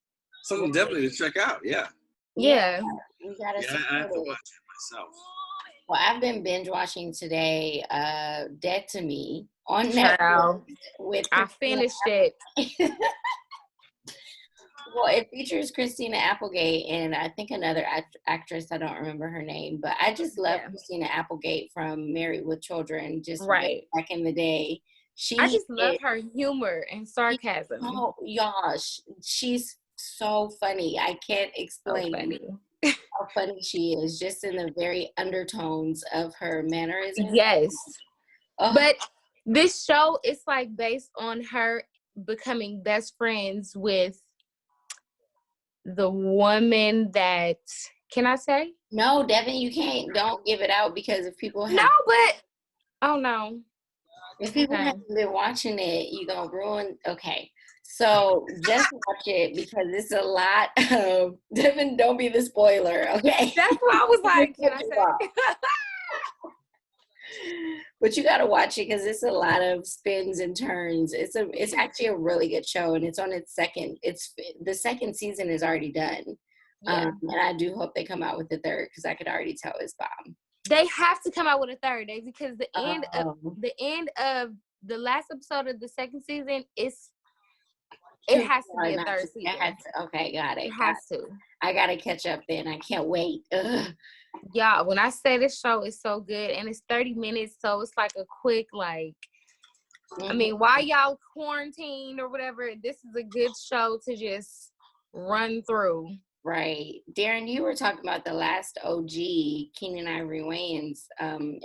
Something definitely to check out. Yeah. We gotta I have to watch it myself. Well, I've been binge watching today, Dead to Me on Netflix. I finished it. Well, it features Christina Applegate and I think another actress. I don't remember her name, but I just love Christina Applegate from Married with Children, just back in the day. I just love her humor and sarcasm. Oh, y'all, she's so funny. I can't explain how funny she is, just in the very undertones of her mannerisms. Yes. But this show is like based on her becoming best friends with the woman that, can I say? No, Devin, you can't. Don't give it out, because if people have... No, but... Oh, no. If people haven't been watching it, you're going to ruin... Okay. So just watch it, because it's a lot of... Devin, don't be the spoiler, okay? That's what I was like, can I say? But you got to watch it, because it's a lot of spins and turns. It's actually a really good show, and it's on its second. The second season is already done, and I do hope they come out with the third, because I could already tell it's bomb. They have to come out with a third, because the end of the last episode of the second season it has to be a third season. Okay, got it. It has to. I gotta catch up then. I can't wait. Ugh. Yeah, when I say this show is so good, and it's 30 minutes, so it's like a quick, like, I mean, while y'all quarantined or whatever, this is a good show to just run through. Right. Darren, you were talking about the last OG, Keenen Ivory Wayans,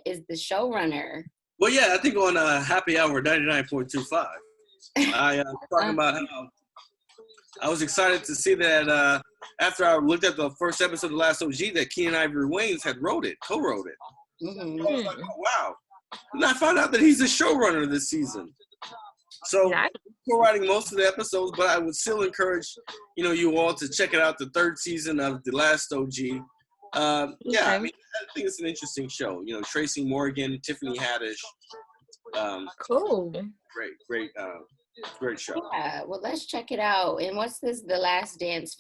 is the showrunner. Well, yeah, I think on Happy Hour 99.25, I was talking about how I was excited to see that after I looked at the first episode of The Last OG, that Keenen Ivory Wayans had co-wrote it. I was like, oh, wow. And I found out that he's the showrunner this season. So co-writing most of the episodes, but I would still encourage, you all to check it out, the third season of The Last OG. I mean, I think it's an interesting show. Tracy Morgan, Tiffany Haddish. Cool. Great show. Yeah, well, let's check it out. And what's this, The Last Dance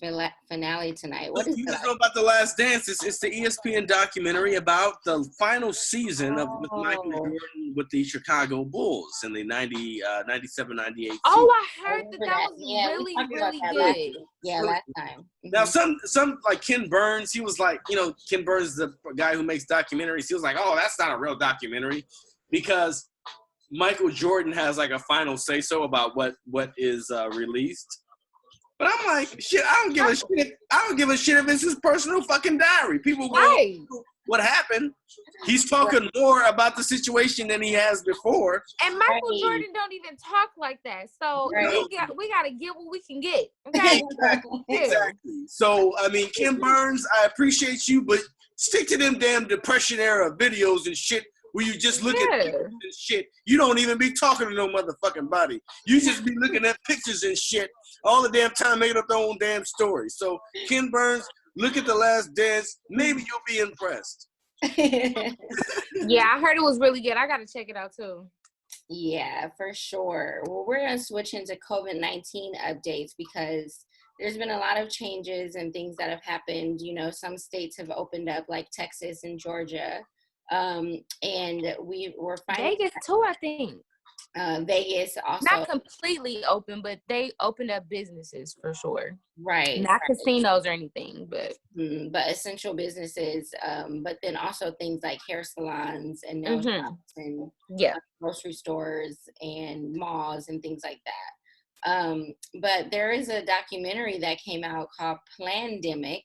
finale tonight? What is you that? know about The Last Dance? It's the ESPN documentary about the final season with Michael Jordan with the Chicago Bulls in the 97-98 Oh, I heard that was really, really good. Last time. Now, some like Ken Burns, he was like, Ken Burns, the guy who makes documentaries, he was like, oh, that's not a real documentary, because Michael Jordan has like a final say-so about what is released. But I'm like, shit, I don't give a shit. I don't give a shit if it's his personal fucking diary. People go, what happened? He's talking more about the situation than he has before. And Michael Jordan don't even talk like that. So we got to get what we can get. Okay? Exactly. So, I mean, Ken Burns, I appreciate you, but stick to them damn Depression era videos and shit, where you just look at pictures and shit. You don't even be talking to no motherfucking body. You just be looking at pictures and shit all the damn time, making up their own damn story. So, Ken Burns, look at The Last Dance. Maybe you'll be impressed. Yeah, I heard it was really good. I got to check it out, too. Yeah, for sure. Well, we're going to switch into COVID-19 updates, because there's been a lot of changes and things that have happened. Some states have opened up, like Texas and Georgia. And we were finding Vegas too, I think. Vegas also not completely open, but they opened up businesses for sure. Right. Not casinos or anything, but essential businesses. But then also things like hair salons and nail shops and grocery stores and malls and things like that. But there is a documentary that came out called Plandemic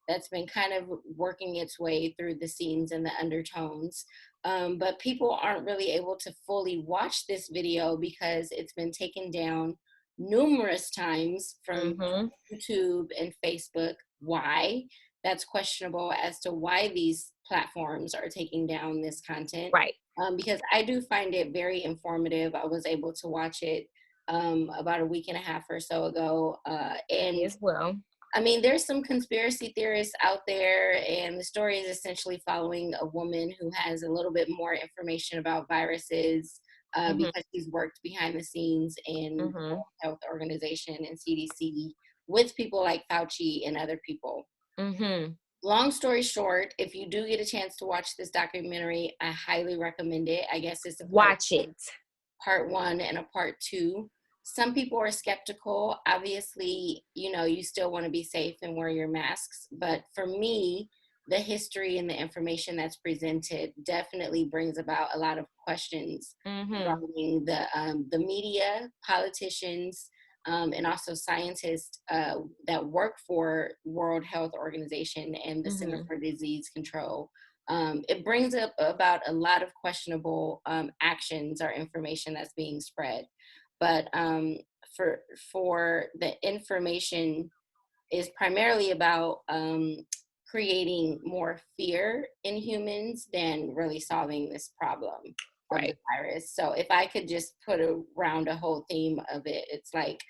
that's been kind of working its way through the scenes and the undertones. But people aren't really able to fully watch this video because it's been taken down numerous times from YouTube and Facebook why that's questionable as to why these platforms are taking down this content. Right. Because I do find it very informative. I was able to watch it about a week and a half or so ago. And as well. I mean, there's some conspiracy theorists out there, and the story is essentially following a woman who has a little bit more information about viruses because she's worked behind the scenes in the World Health Organization and CDC with people like Fauci and other people. Long story short, if you do get a chance to watch this documentary, I highly recommend it. I guess it's part 1 and a part 2. Some people are skeptical. Obviously, you know, you still want to be safe and wear your masks. But for me, the history and the information that's presented definitely brings about a lot of questions regarding the media, politicians, and also scientists that work for World Health Organization and the Center for Disease Control. It brings up about a lot of questionable actions or information that's being spread. But for the information is primarily about creating more fear in humans than really solving this problem of the virus. So if I could just put around a whole theme of it, it's like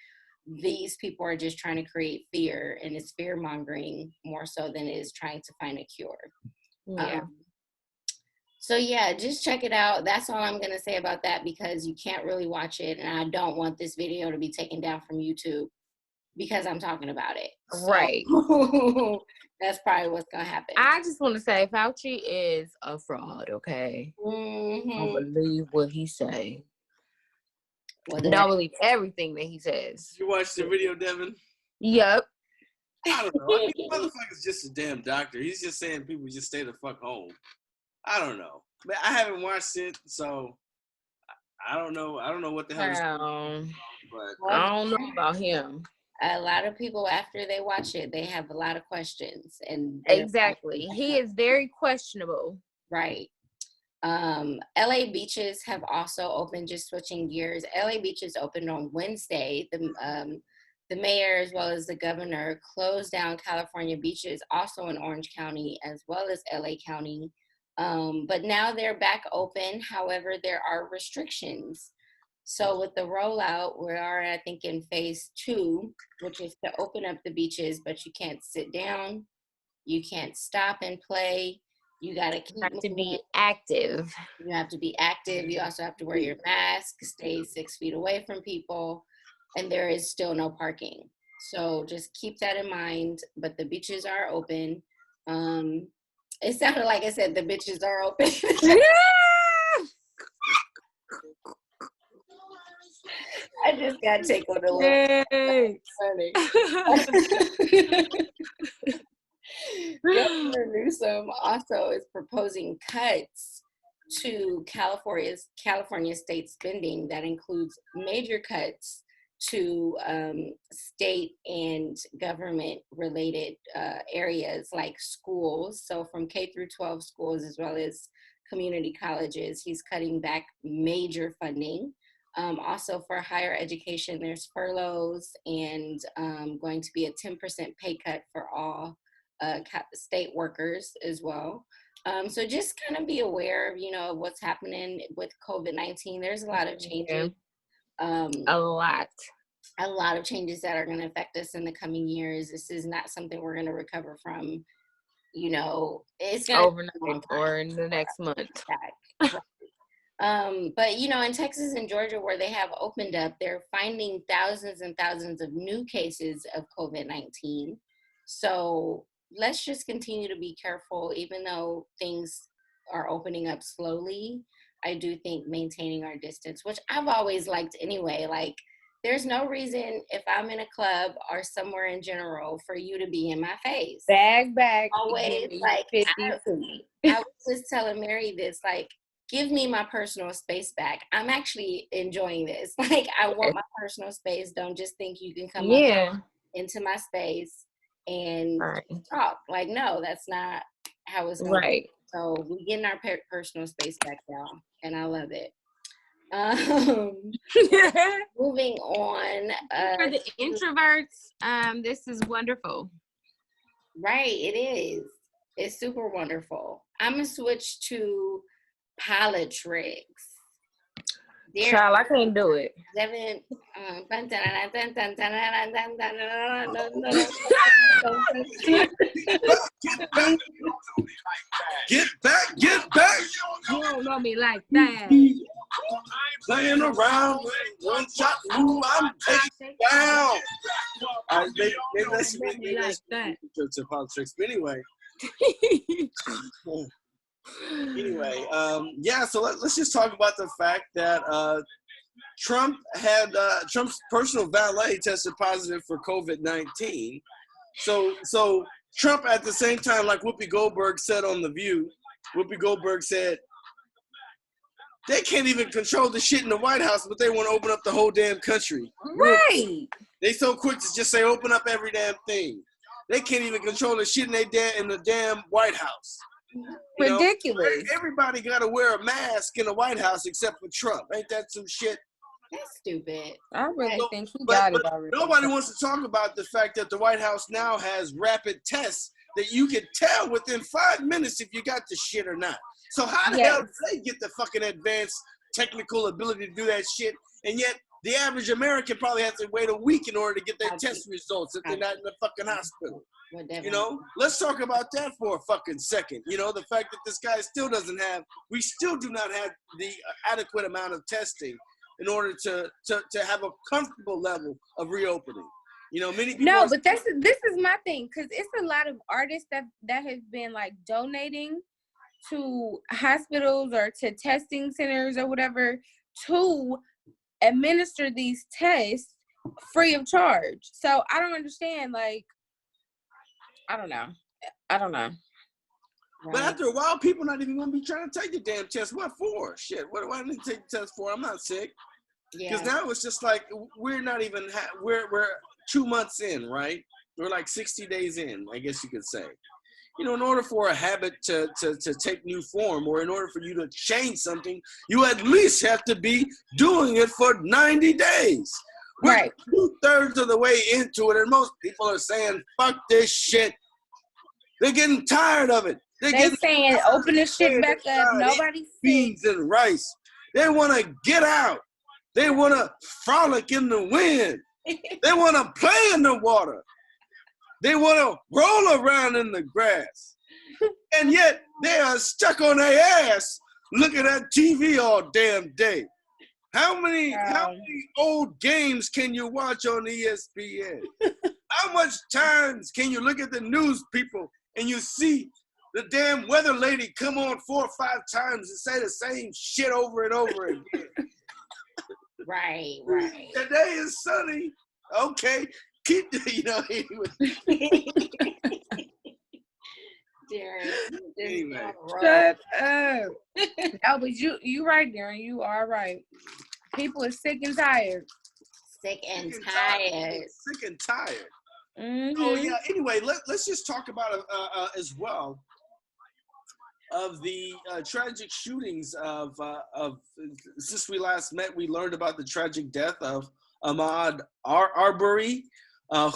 these people are just trying to create fear, and it's fear mongering more so than it is trying to find a cure. So yeah, just check it out. That's all I'm going to say about that, because you can't really watch it. And I don't want this video to be taken down from YouTube because I'm talking about it. Right. So, that's probably what's going to happen. I just want to say Fauci is a fraud, okay? I don't believe what he say. Don't believe everything that he says. You watched the video, Devin? Yep. I don't know. I mean, motherfucker's just a damn doctor. He's just saying people just stay the fuck home. I don't know. But I haven't watched it, so I don't know. I don't know what the hell is going on. But I don't know about him. A lot of people, after they watch it, they have a lot of questions. And exactly. He is very questionable. Right. LA beaches have also opened, just switching gears. LA beaches opened on Wednesday. The mayor, as well as the governor, closed down California beaches, also in Orange County, as well as LA County. But now they're back open. However, there are restrictions. So with the rollout, we are, I think, in phase 2, which is to open up the beaches, but you can't sit down. You can't stop and play. You got to be active. You have to be active. You also have to wear your mask, stay 6 feet away from people, and there is still no parking. So just keep that in mind. But the beaches are open. It sounded like I said the bitches are open. I just got tickled a little. Funny. Governor Newsom also is proposing cuts to California state spending that includes major cuts to state and government related areas like schools. So from K through 12 schools, as well as community colleges, he's cutting back major funding. Also for higher education, there's furloughs and going to be a 10% pay cut for all state workers as well. So just kind of be aware of, of what's happening with COVID-19. There's a lot of changes. A lot of changes that are going to affect us in the coming years. This is not something we're going to recover from, it's going to overnight or in the next month. But, in Texas and Georgia, where they have opened up, they're finding thousands and thousands of new cases of COVID-19. So let's just continue to be careful, even though things are opening up slowly. I do think maintaining our distance, which I've always liked anyway, like there's no reason if I'm in a club or somewhere in general for you to be in my face. Bag. Always, like, I was just telling Mary this, like, give me my personal space back. I'm actually enjoying this. Like, I want my personal space. Don't just think you can come up into my space and talk. Like, no, that's not how it's going. Right. So we're getting our personal space back down, and I love it. Moving on. For the introverts, this is wonderful. Right, it is. It's super wonderful. I'm gonna switch to Politricks. Child, I can't do it. Get back, get back. You don't know me like that. Playing around with one shot rule, I'm taking down. Maybe that's like that. To Politricks. But anyway, yeah. So let's just talk about the fact that Trump had Trump's personal valet tested positive for COVID-19. So Trump, at the same time, like Whoopi Goldberg said on The View, Whoopi Goldberg said, they can't even control the shit in the White House, but they want to open up the whole damn country. Right. They so quick to just say, open up every damn thing. They can't even control the shit in the damn White House. Ridiculous. Everybody got to wear a mask in the White House except for Trump. Ain't that some shit? That's stupid. I really think he got it already. Nobody wants to talk about the fact that the White House now has rapid tests that you can tell within 5 minutes if you got the shit or not. So how the hell did they get the fucking advanced technical ability to do that shit? And yet the average American probably has to wait a week in order to get their test results if they're not in the fucking hospital. Whatever. Let's talk about that for a fucking second. The fact that this guy we still do not have the adequate amount of testing in order to have a comfortable level of reopening. Many people. No, but this is my thing, because it's a lot of artists that have been like donating to hospitals or to testing centers or whatever to administer these tests free of charge. So I don't understand. Like, I don't know. Right. But after a while, people not even gonna be trying to take the damn test. What for? Shit. Why did they take the test for? I'm not sick. Because now it's just like we're not even we're 2 months in, right? We're like 60 days in, I guess you could say. In order for a habit to take new form, or in order for you to change something, you at least have to be doing it for 90 days. Right. We're 2/3 of the way into it, and most people are saying, fuck this shit. They're getting tired of it. They're saying, open this shit back up. Nobody's sick. Beans and rice. They want to get out. They want to frolic in the wind. They want to play in the water. They want to roll around in the grass. And yet they are stuck on their ass looking at TV all damn day. How many old games can you watch on ESPN? How much times can you look at the news people and you see the damn weather lady come on 4 or 5 times and say the same shit over and over again? Right. Today is sunny. Okay. Keep anyway. Anyway. Shut up. No, but you right, Darren. You are right. People are sick and tired. Sick and tired. Sick and tired. Mm-hmm. Oh yeah. Anyway, let's just talk about as well of the tragic shootings of since we last met. We learned about the tragic death of Ahmaud Arbery,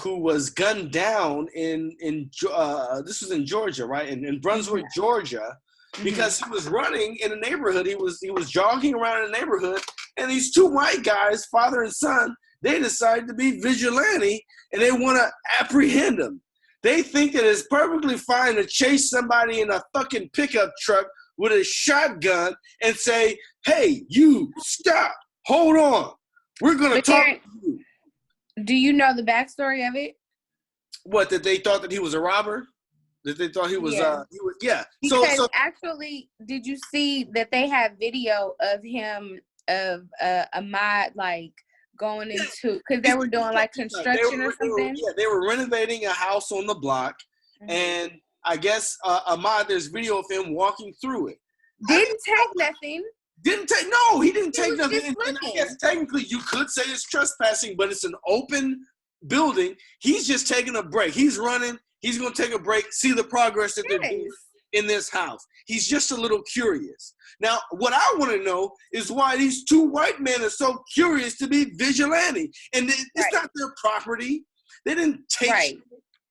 who was gunned down in this was in Georgia, right? In Brunswick, Georgia, because he was running in a neighborhood. He was jogging around in a neighborhood, and these 2 white guys, father and son, they decided to be vigilante, and they want to apprehend him. They think that it's perfectly fine to chase somebody in a fucking pickup truck with a shotgun and say, "Hey, you stop! Hold on, we're gonna talk to you." Do you know the backstory of it? What, that they thought that he was a robber? That they thought he was, yeah. Because actually, did you see that they have video of him, of Ahmaud, like, going into, because they were doing, like, construction or something? They were renovating a house on the block, and I guess Ahmaud, there's video of him walking through it. Didn't take nothing. No, he didn't take nothing. And I guess technically you could say it's trespassing, but it's an open building. He's just taking a break. He's running. He's going to take a break, see the progress that they're doing in this house. He's just a little curious. Now, what I want to know is why these 2 white men are so curious to be vigilante. And it's not their property. They didn't take shit.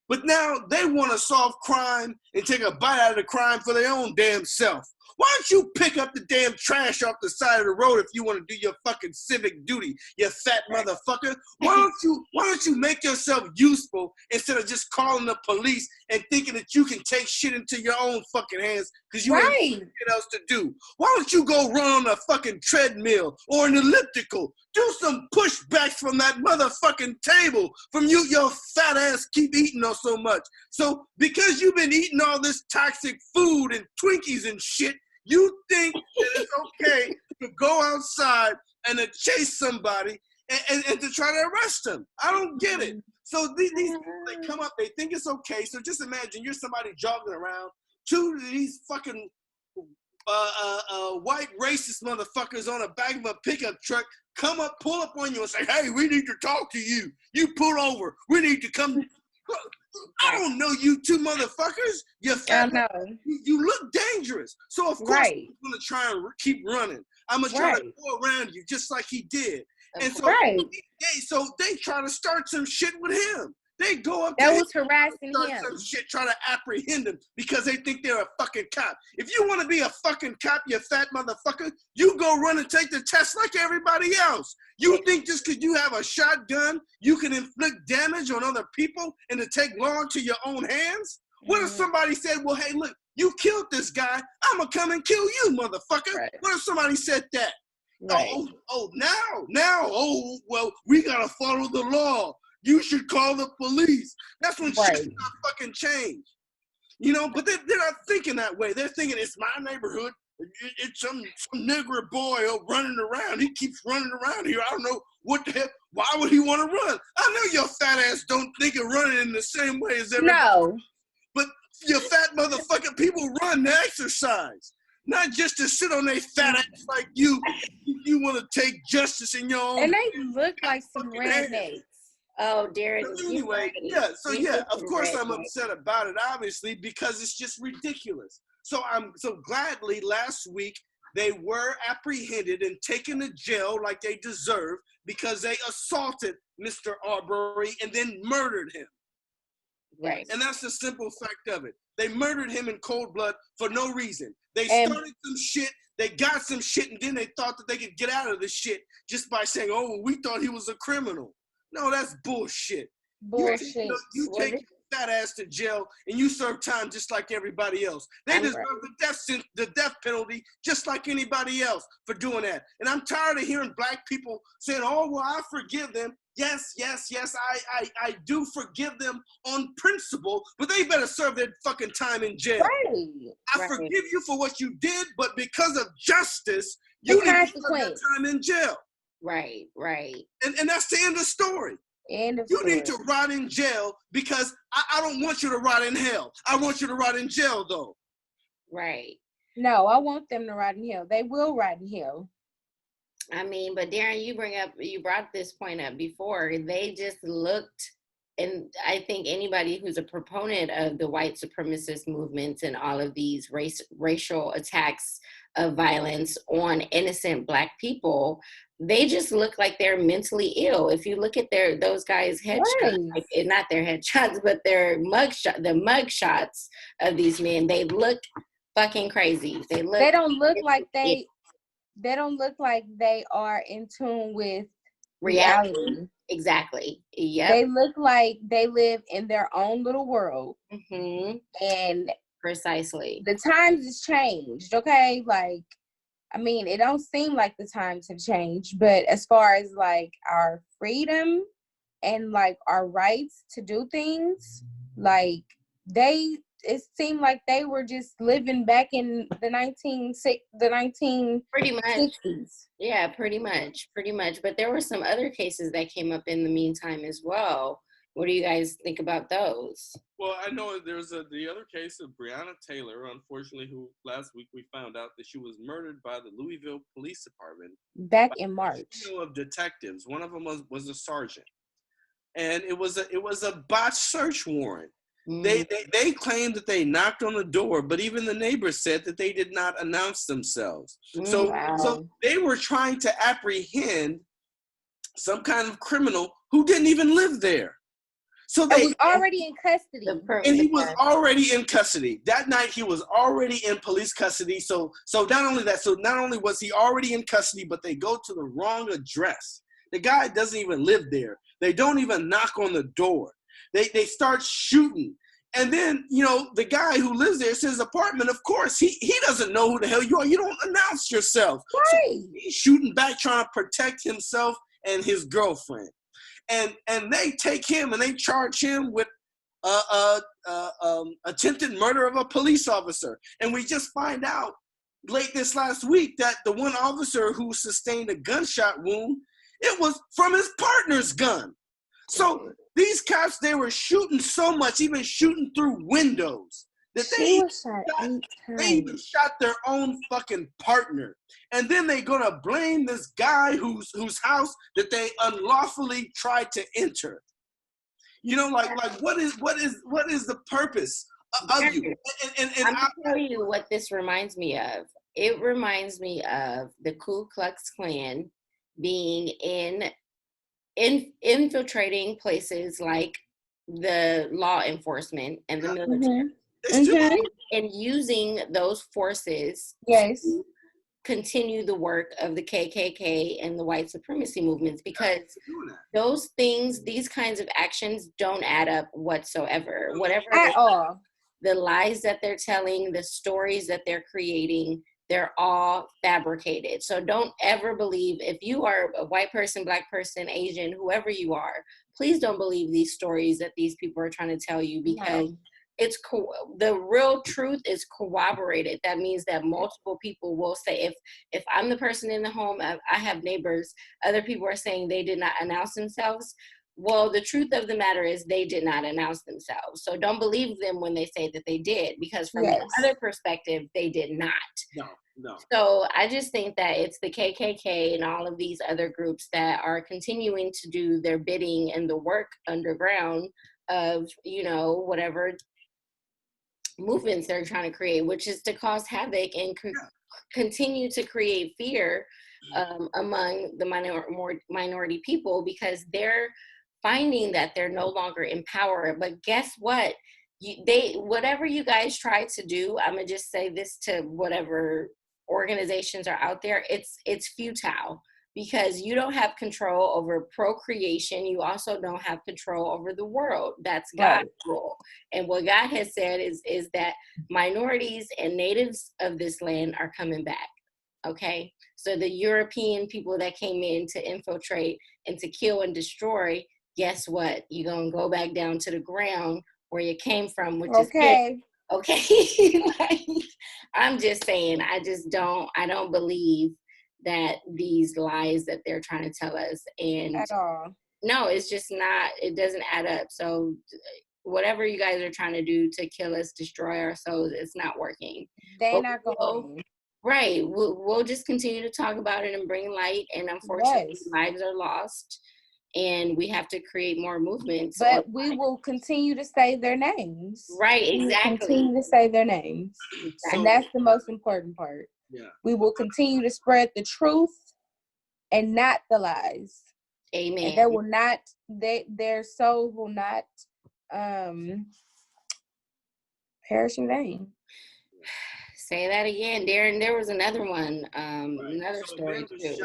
But now they want to solve crime and take a bite out of the crime for their own damn self. Why don't you pick up the damn trash off the side of the road if you want to do your fucking civic duty, you fat motherfucker? Why don't you make yourself useful instead of just calling the police and thinking that you can take shit into your own fucking hands because you ain't shit else to do? Why don't you go run on a fucking treadmill or an elliptical? Do some pushbacks from that motherfucking table from your fat ass keep eating on so much. So because you've been eating all this toxic food and Twinkies and shit, you think that it's okay to go outside and to chase somebody and to try to arrest them. I don't get it. So these people, they come up, they think it's okay. So just imagine you're somebody jogging around, two of these fucking white racist motherfuckers on the back of a pickup truck come up, pull up on you and say, hey, we need to talk to you. You pull over. We need to come. I don't know you two motherfuckers. You're fat. You look dangerous. So of course I'm gonna try and keep running. I'm gonna try to go around you just like he did. And so they try to start some shit with him. They go up that to was him, harassing start him. some shit, try to apprehend him because they think they're a fucking cop. If you want to be a fucking cop, you fat motherfucker, you go run and take the test like everybody else. You think just because you have a shotgun, you can inflict damage on other people and to take law into your own hands? What if somebody said, well, hey, look, you killed this guy. I'm going to come and kill you, motherfucker. Right. What if somebody said that? Right. Well, we got to follow the law. You should call the police. That's when shit's not fucking change. You know, but they're not thinking that way. They're thinking it's my neighborhood. It's some nigger boy running around. He keeps running around here. I don't know what the hell. Why would he want to run? I know your fat ass don't think of running in the same way as everybody. No. But your fat motherfucking people run to exercise. Not just to sit on their fat ass like you. You want to take justice in your own. And they look like some rednecks. Oh, Derek. Anyway, of course I'm upset about it, obviously, because it's just ridiculous. So gladly last week they were apprehended and taken to jail like they deserve because they assaulted Mr. Arbery and then murdered him. Right. And that's the simple fact of it. They murdered him in cold blood for no reason. They started some shit, they got some shit, and then they thought that they could get out of the shit just by saying, oh, well, we thought he was a criminal. No, that's bullshit. Bullshit. You take your fat ass to jail and you serve time just like everybody else. They deserve the death penalty just like anybody else for doing that. And I'm tired of hearing black people saying, oh, well, I forgive them. Yes, I do forgive them on principle, but they better serve their fucking time in jail. I forgive you for what you did, but because of justice, you need to serve your time in jail. Right. And that's the end of the story. You need to rot in jail because I don't want you to rot in hell. I want you to rot in jail, though. Right. No, I want them to rot in hell. They will rot in hell. I mean, but Darren, you brought this point up before. They just looked, and I think anybody who's a proponent of the white supremacist movements and all of these racial attacks of violence on innocent black people, they just look like they're mentally ill. If you look at those guys' headshots, not their headshots, but their the mug shots of these men, they look fucking crazy. They don't look like they are in tune with reality. Exactly. Yeah. They look like they live in their own little world. Mm-hmm. And precisely. The times has changed, okay? Like, I mean, it don't seem like the times have changed, but as far as like our freedom and like our rights to do things, like it seemed like they were just living back in the 1960s. Pretty much. Yeah, pretty much. But there were some other cases that came up in the meantime as well. What do you guys think about those? Well, I know there's the other case of Breonna Taylor, unfortunately, who last week we found out that she was murdered by the Louisville Police Department. Back in March. Of detectives. One of them was a sergeant. And it was a botched search warrant. Mm. They claimed that they knocked on the door, but even the neighbors said that they did not announce themselves. So they were trying to apprehend some kind of criminal who didn't even live there. So they was already in custody. And he was already in custody. That night he was already in police custody. So not only was he already in custody, but they go to the wrong address. The guy doesn't even live there. They don't even knock on the door. They start shooting. And then, the guy who lives there, it's his apartment. Of course, he doesn't know who the hell you are. You don't announce yourself. Right. So he's shooting back, trying to protect himself and his girlfriend. And they take him and they charge him with attempted murder of a police officer. And we just find out late this last week that the one officer who sustained a gunshot wound, it was from his partner's gun. So these cops, they were shooting so much, even shooting through windows, that they even shot their own fucking partner. And then they're gonna blame this guy whose house that they unlawfully tried to enter. What is the purpose of you? And I'm gonna tell you what this reminds me of. It reminds me of the Ku Klux Klan being infiltrating places like the law enforcement and the military, and using those forces to continue the work of the KKK and the white supremacy movements, because those things, these kinds of actions don't add up whatsoever. Whatever at all. The lies that they're telling, the stories that they're creating, they're all fabricated. So don't ever believe, if you are a white person, black person, Asian, whoever you are, please don't believe these stories that these people are trying to tell you, because the real truth is corroborated. That means that multiple people will say, if I'm the person in the home, I have neighbors, other people are saying they did not announce themselves. Well, the truth of the matter is they did not announce themselves. So don't believe them when they say that they did, because from the other perspective, they did not. No. So I just think that it's the KKK and all of these other groups that are continuing to do their bidding and the work underground of, whatever movements they're trying to create, which is to cause havoc and continue to create fear among the minority people, because they're finding that they're no longer in power. But guess what? Whatever you guys try to do, I'm gonna just say this to whatever organizations are out there, it's futile, because you don't have control over procreation. You also don't have control over the world. That's God's rule. And what God has said is that minorities and natives of this land are coming back. Okay, so the European people that came in to infiltrate and to kill and destroy, guess what? You're gonna go back down to the ground where you came from, which is good. Okay. I'm just saying, I don't believe that these lies that they're trying to tell us, and at all. No, it's just not, it doesn't add up. So whatever you guys are trying to do to kill us, destroy our souls, it's not working. They're not going. Right. We'll just continue to talk about it and bring light. And unfortunately, lives are lost. And we have to create more movements. But we will continue to say their names. Right, exactly. We will continue to say their names. Exactly. And that's the most important part. Yeah. We will continue to spread the truth and not the lies. Amen. And they will not, their soul will not perish in vain. Say that again, Darren. There was another one, another story too.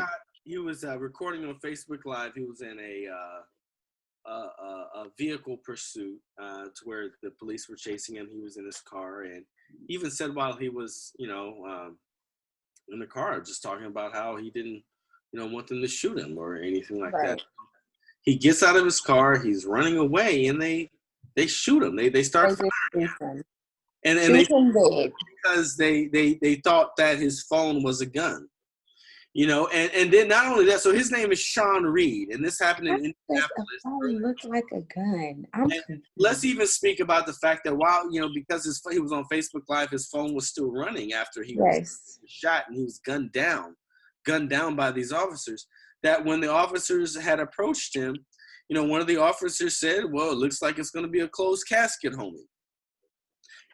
He was recording on Facebook Live. He was in a vehicle pursuit to where the police were chasing him. He was in his car, and he even said while he was, in the car, just talking about how he didn't, want them to shoot him or anything like that. He gets out of his car. He's running away, and they shoot him. They start firing. And they because they thought that his phone was a gun. And then not only that, so his name is Sean Reed, and this happened in Indianapolis. It looks like a gun. Let's even speak about the fact that while, because he was on Facebook Live, his phone was still running after he was shot, and he was gunned down by these officers, that when the officers had approached him, one of the officers said, well, it looks like it's going to be a closed casket, homie.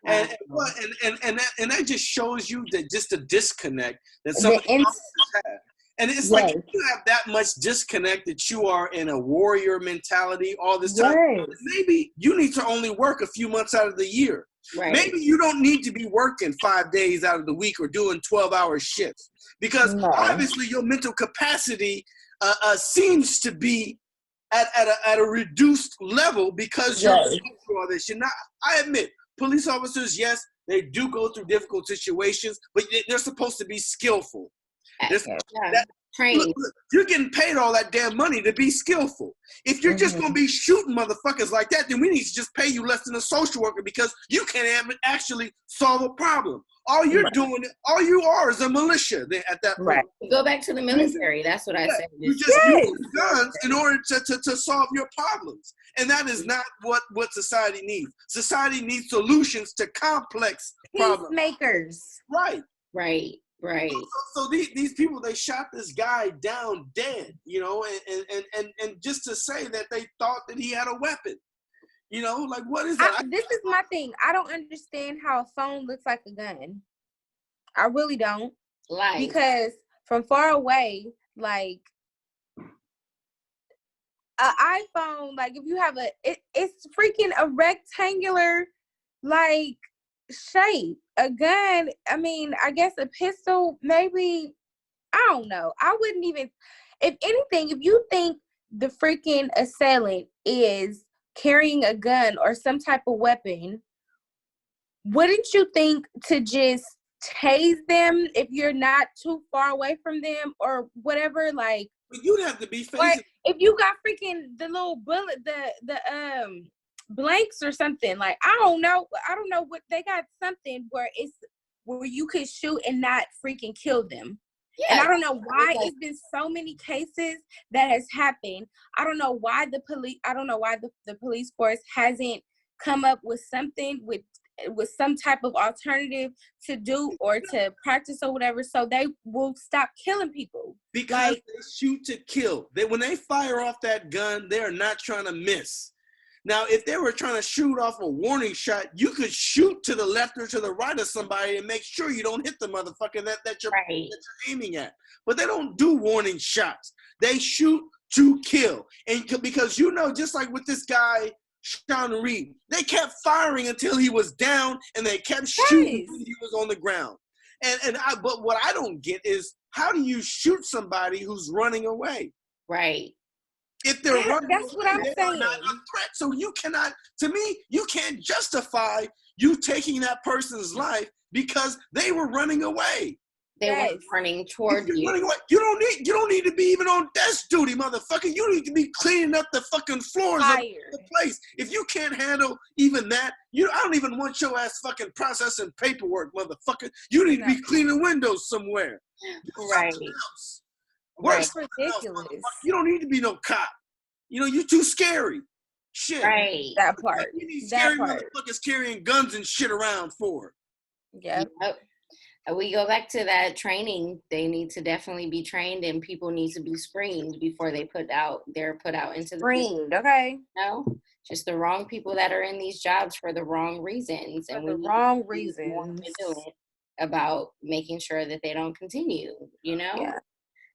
And that just shows you that just a disconnect that some officers have. And it's like, if you have that much disconnect that you are in a warrior mentality all this time, maybe you need to only work a few months out of the year. Right. Maybe you don't need to be working 5 days out of the week or doing 12-hour shifts, because obviously your mental capacity seems to be at a reduced level because you're going through all this shit. Now, I admit, police officers, yes, they do go through difficult situations, but they're supposed to be skillful. Trained. Look, you're getting paid all that damn money to be skillful. If you're just going to be shooting motherfuckers like that, then we need to just pay you less than a social worker, because you can't actually solve a problem. All you're doing, all you are is a militia at that point. Go back to the military. That's what I said. You just use guns in order to solve your problems. And that is not what society needs. Society needs solutions to complex problems. Peacemakers. Right. So these people, they shot this guy down dead, you know, and just to say that they thought that he had a weapon, you know, like, what is that? This is my thing. I don't understand how a phone looks like a gun. I really don't. Because from far away, like, an iPhone, like, if you have it's freaking a rectangular, like, shape. A gun, I mean, I guess a pistol, maybe, I don't know. I wouldn't even, if anything, if you think the freaking assailant is carrying a gun or some type of weapon, wouldn't you think to just tase them if you're not too far away from them or whatever? Like, but you'd have to be facing. Like, if you got freaking the little bullet, the blanks or something, like, I don't know what they got, something where you could shoot and not freaking kill them. And I don't know why it's been so many cases that has happened. I don't know why the police force hasn't come up with something with some type of alternative to do or to practice or whatever, so they will stop killing people. Because they shoot to kill. When they fire off that gun, they're not trying to miss. Now, if they were trying to shoot off a warning shot, you could shoot to the left or to the right of somebody and make sure you don't hit the motherfucker that you're aiming at. But they don't do warning shots. They shoot to kill. And because, you know, just like with this guy, Sean Reed, they kept firing until he was down, and they kept shooting until he was on the ground. But what I don't get is, how do you shoot somebody who's running away? Right. If they're running, that's what I'm saying. Not a threat. So you cannot, to me, you can't justify you taking that person's life because they were running away. They were running toward you. Running away, you don't need to be even on desk duty, motherfucker. You need to be cleaning up the fucking floors of the place. If you can't handle even that, I don't even want your ass fucking processing paperwork, motherfucker. You need to be cleaning windows somewhere. Right. That's ridiculous. You don't need to be no cop. You know, you're too scary. Shit. Right. That part. Like, you need scary motherfuckers carrying guns and shit around for. Yep. We go back to that training. They need to definitely be trained, and people need to be screened before they're put out into the screened. Okay. No, just the wrong people that are in these jobs for the wrong reasons, and the wrong reasons about making sure that they don't continue. You know. Yeah.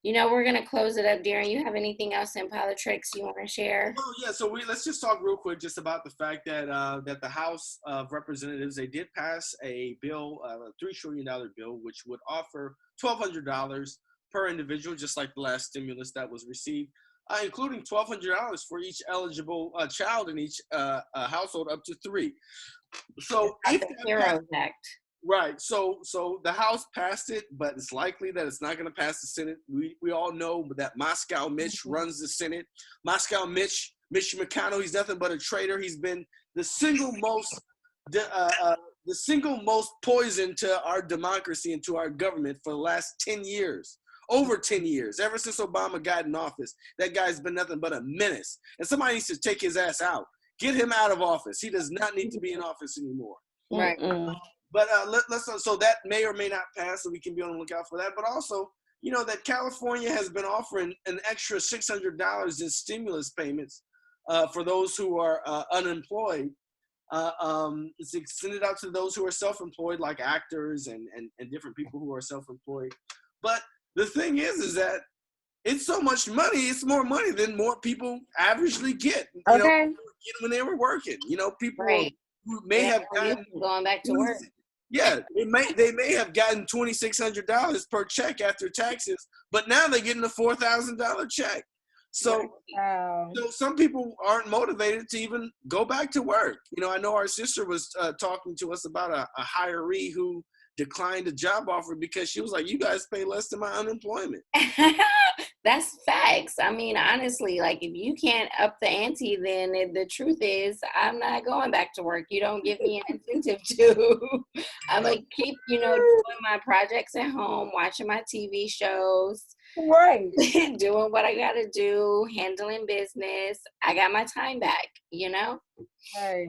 You know, we're gonna close it up, Darren. You have anything else in Politricks you want to share? Oh yeah, so let's just talk real quick just about the fact that that the House of Representatives, they did pass a bill, a $3 trillion bill, which would offer $1,200 per individual, just like the last stimulus that was received, including $1,200 for each eligible child in each household, up to 3. So if the HEROES Act. Right. So the House passed it, but it's likely that it's not going to pass the Senate. We all know that Moscow Mitch runs the Senate. Moscow Mitch McConnell, he's nothing but a traitor. He's been the single most poison to our democracy and to our government for the last 10 years. Over 10 years, ever since Obama got in office, that guy's been nothing but a menace. And somebody needs to take his ass out. Get him out of office. He does not need to be in office anymore. Right. But so that may or may not pass, so we can be on the lookout for that. But also, you know, that California has been offering an extra $600 in stimulus payments for those who are unemployed. It's extended out to those who are self-employed, like actors and different people who are self-employed. But the thing is that it's so much money. It's more money than more people averagely get. You know, when they were working. You know, people who may have gotten going back to work. Yeah, they may have gotten $2,600 per check after taxes, but now they're getting a $4,000 check. So, so some people aren't motivated to even go back to work. You know, I know our sister was talking to us about a hiree who declined a job offer because she was like, "You guys pay less than my unemployment." That's facts. I mean, honestly, like if you can't up the ante, then the truth is I'm not going back to work. You don't give me an incentive to. I'm gonna keep, you know, doing my projects at home, watching my TV shows, right, doing what I gotta do, handling business. I got my time back, you know. Hey,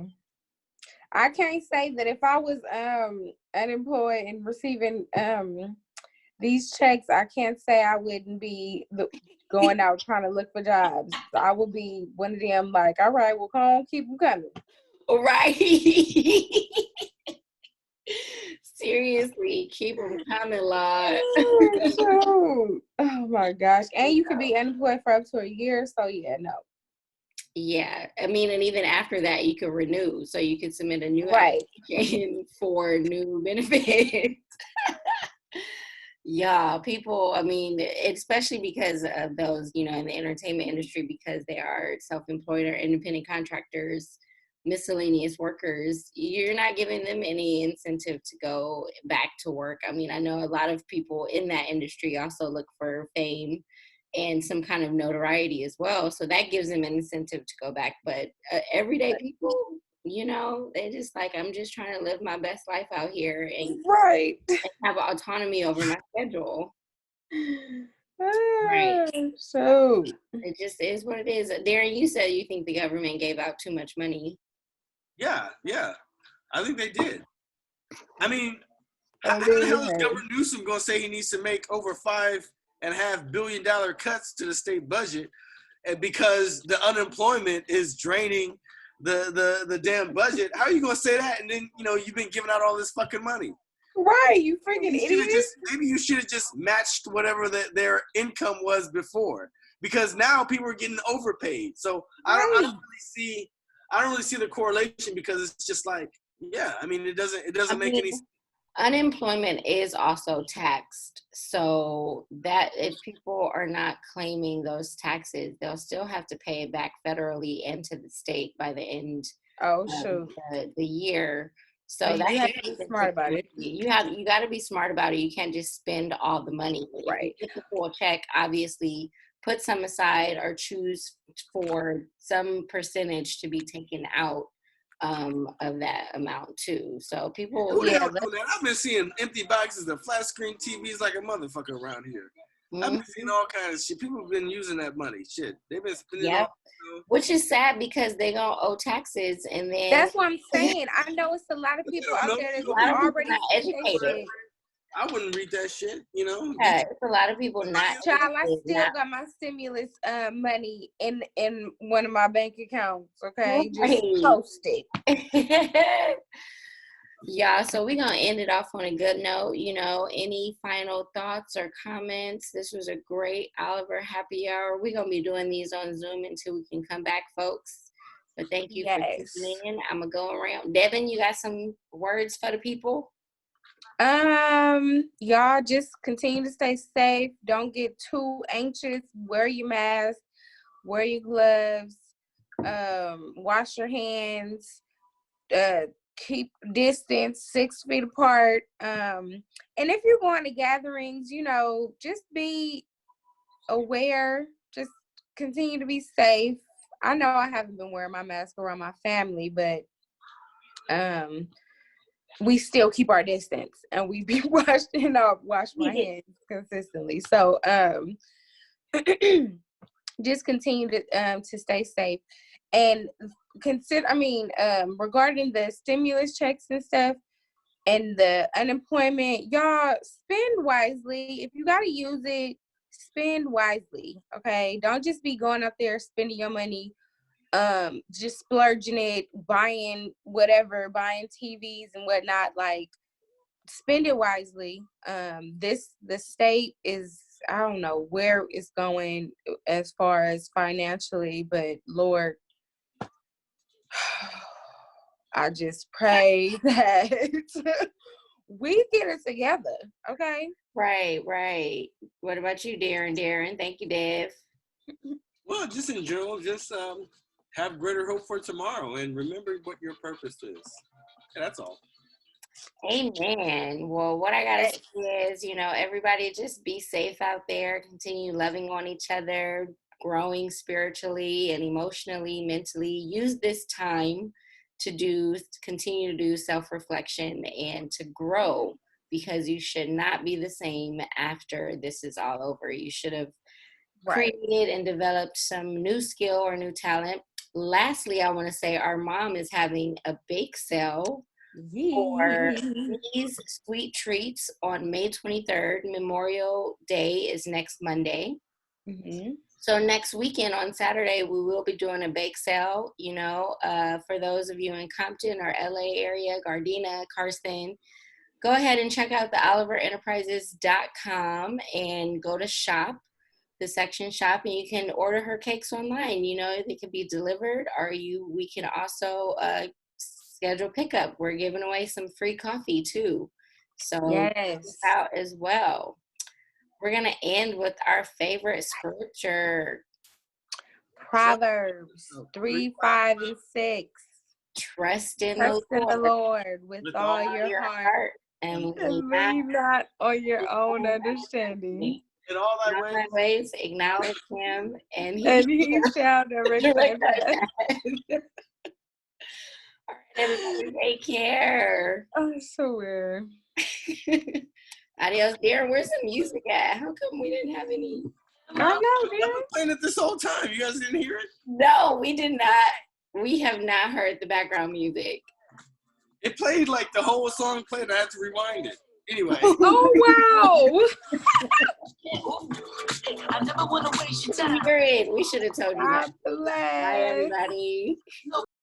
I can't say that if I was unemployed and receiving these checks, I can't say I wouldn't be going out trying to look for jobs. I would be one of them like, all right, well, come on, keep them coming. Right. Seriously, keep them coming, Lord. Oh my gosh. And you could be unemployed for up to a year. So yeah, no. Yeah. I mean, and even after that, you could renew. So you could submit a new application for new benefits. Yeah, people, I mean, especially because of those, you know, in the entertainment industry, because they are self-employed or independent contractors, miscellaneous workers, you're not giving them any incentive to go back to work. I mean, I know a lot of people in that industry also look for fame and some kind of notoriety as well. So that gives them an incentive to go back. But everyday people, you know, they just like, I'm just trying to live my best life out here and, and have autonomy over my schedule. Right. So it just is what it is. Darren, you said you think the government gave out too much money. Yeah. I think they did. I mean, how the hell is Governor Newsom going to say he needs to make over $5.5 billion cuts to the state budget because the unemployment is draining the damn budget? How are you going to say that? And then, you know, you've been giving out all this fucking money. Right, you freaking idiot. Maybe you should have just matched whatever their income was before, because now people are getting overpaid. So I don't really see the correlation, because it's just like, yeah, I mean, it doesn't make any sense. Unemployment is also taxed, so that if people are not claiming those taxes, they'll still have to pay it back federally and to the state by the end of the year. So you have to be smart about it. You got to be smart about it. You can't just spend all the money. Right. If you get the full check, obviously put some aside or choose for some percentage to be taken out of that amount too. So people, I've been seeing empty boxes of flat screen TVs like a motherfucker around here. Mm-hmm. I've been seeing all kinds of shit. People have been using that money. Shit, they've been spending it all. Which is sad, because they gonna owe taxes, and then that's what I'm saying. I know it's a lot of people out there that are already not educated. I wouldn't read that shit, you know. Yeah, it's a lot of people not. Child, I still got my stimulus money in one of my bank accounts. Okay, just post it. Yeah, so we're gonna end it off on a good note. You know, any final thoughts or comments? This was a great Oliver happy hour. We're gonna be doing these on Zoom until we can come back, folks. But thank you for tuning in. I'm gonna go around. Devin, you got some words for the people? Y'all just continue to stay safe. Don't get too anxious. Wear your mask, wear your gloves, wash your hands, keep distance 6 feet apart. And if you're going to gatherings, you know, just be aware. Just continue to be safe. I know I haven't been wearing my mask around my family, but we still keep our distance, and we be wash my hands consistently. So just continue to stay safe, and regarding the stimulus checks and stuff and the unemployment, y'all spend wisely. If you got to use it, spend wisely. Okay, don't just be going out there spending your money just splurging it, buying whatever, buying TVs and whatnot. Like, spend it wisely. The state is I don't know where it's going as far as financially, but Lord, I just pray that we get it together, okay? Right. What about you, Darren? Thank you, Dev. Well, just in general, just have greater hope for tomorrow and remember what your purpose is. Yeah, that's all. Amen. Well, what I gotta say is, everybody just be safe out there. Continue loving on each other, growing spiritually and emotionally, mentally. Use this time to continue to do self-reflection and to grow, because you should not be the same after this is all over. You should have created and developed some new skill or new talent. Lastly, I want to say our mom is having a bake sale for these sweet treats on May 23rd. Memorial Day is next Monday. Mm-hmm. So next weekend on Saturday, we will be doing a bake sale, for those of you in Compton or LA area, Gardena, Carson. Go ahead and check out the oliverenterprises.com and go to shop, the section shop, and you can order her cakes online. They can be delivered, or we can also schedule pickup. We're giving away some free coffee too. So check this out as well. We're going to end with our favorite scripture. Proverbs 3, 5, and 6. Trust in the Lord with all your heart and lean not on your own understanding. In all thy ways, acknowledge him, and he shall direct thy path. All right, everybody, take care. Oh, it's so weird. Adios, dear. Where's the music at? How come we didn't have any? I know, I've been playing it this whole time. You guys didn't hear it? No, we did not. We have not heard the background music. It played like the whole song played. I had to rewind it. Anyway. Oh, wow. I never want to waste your time. We should have told you that. Bye, everybody.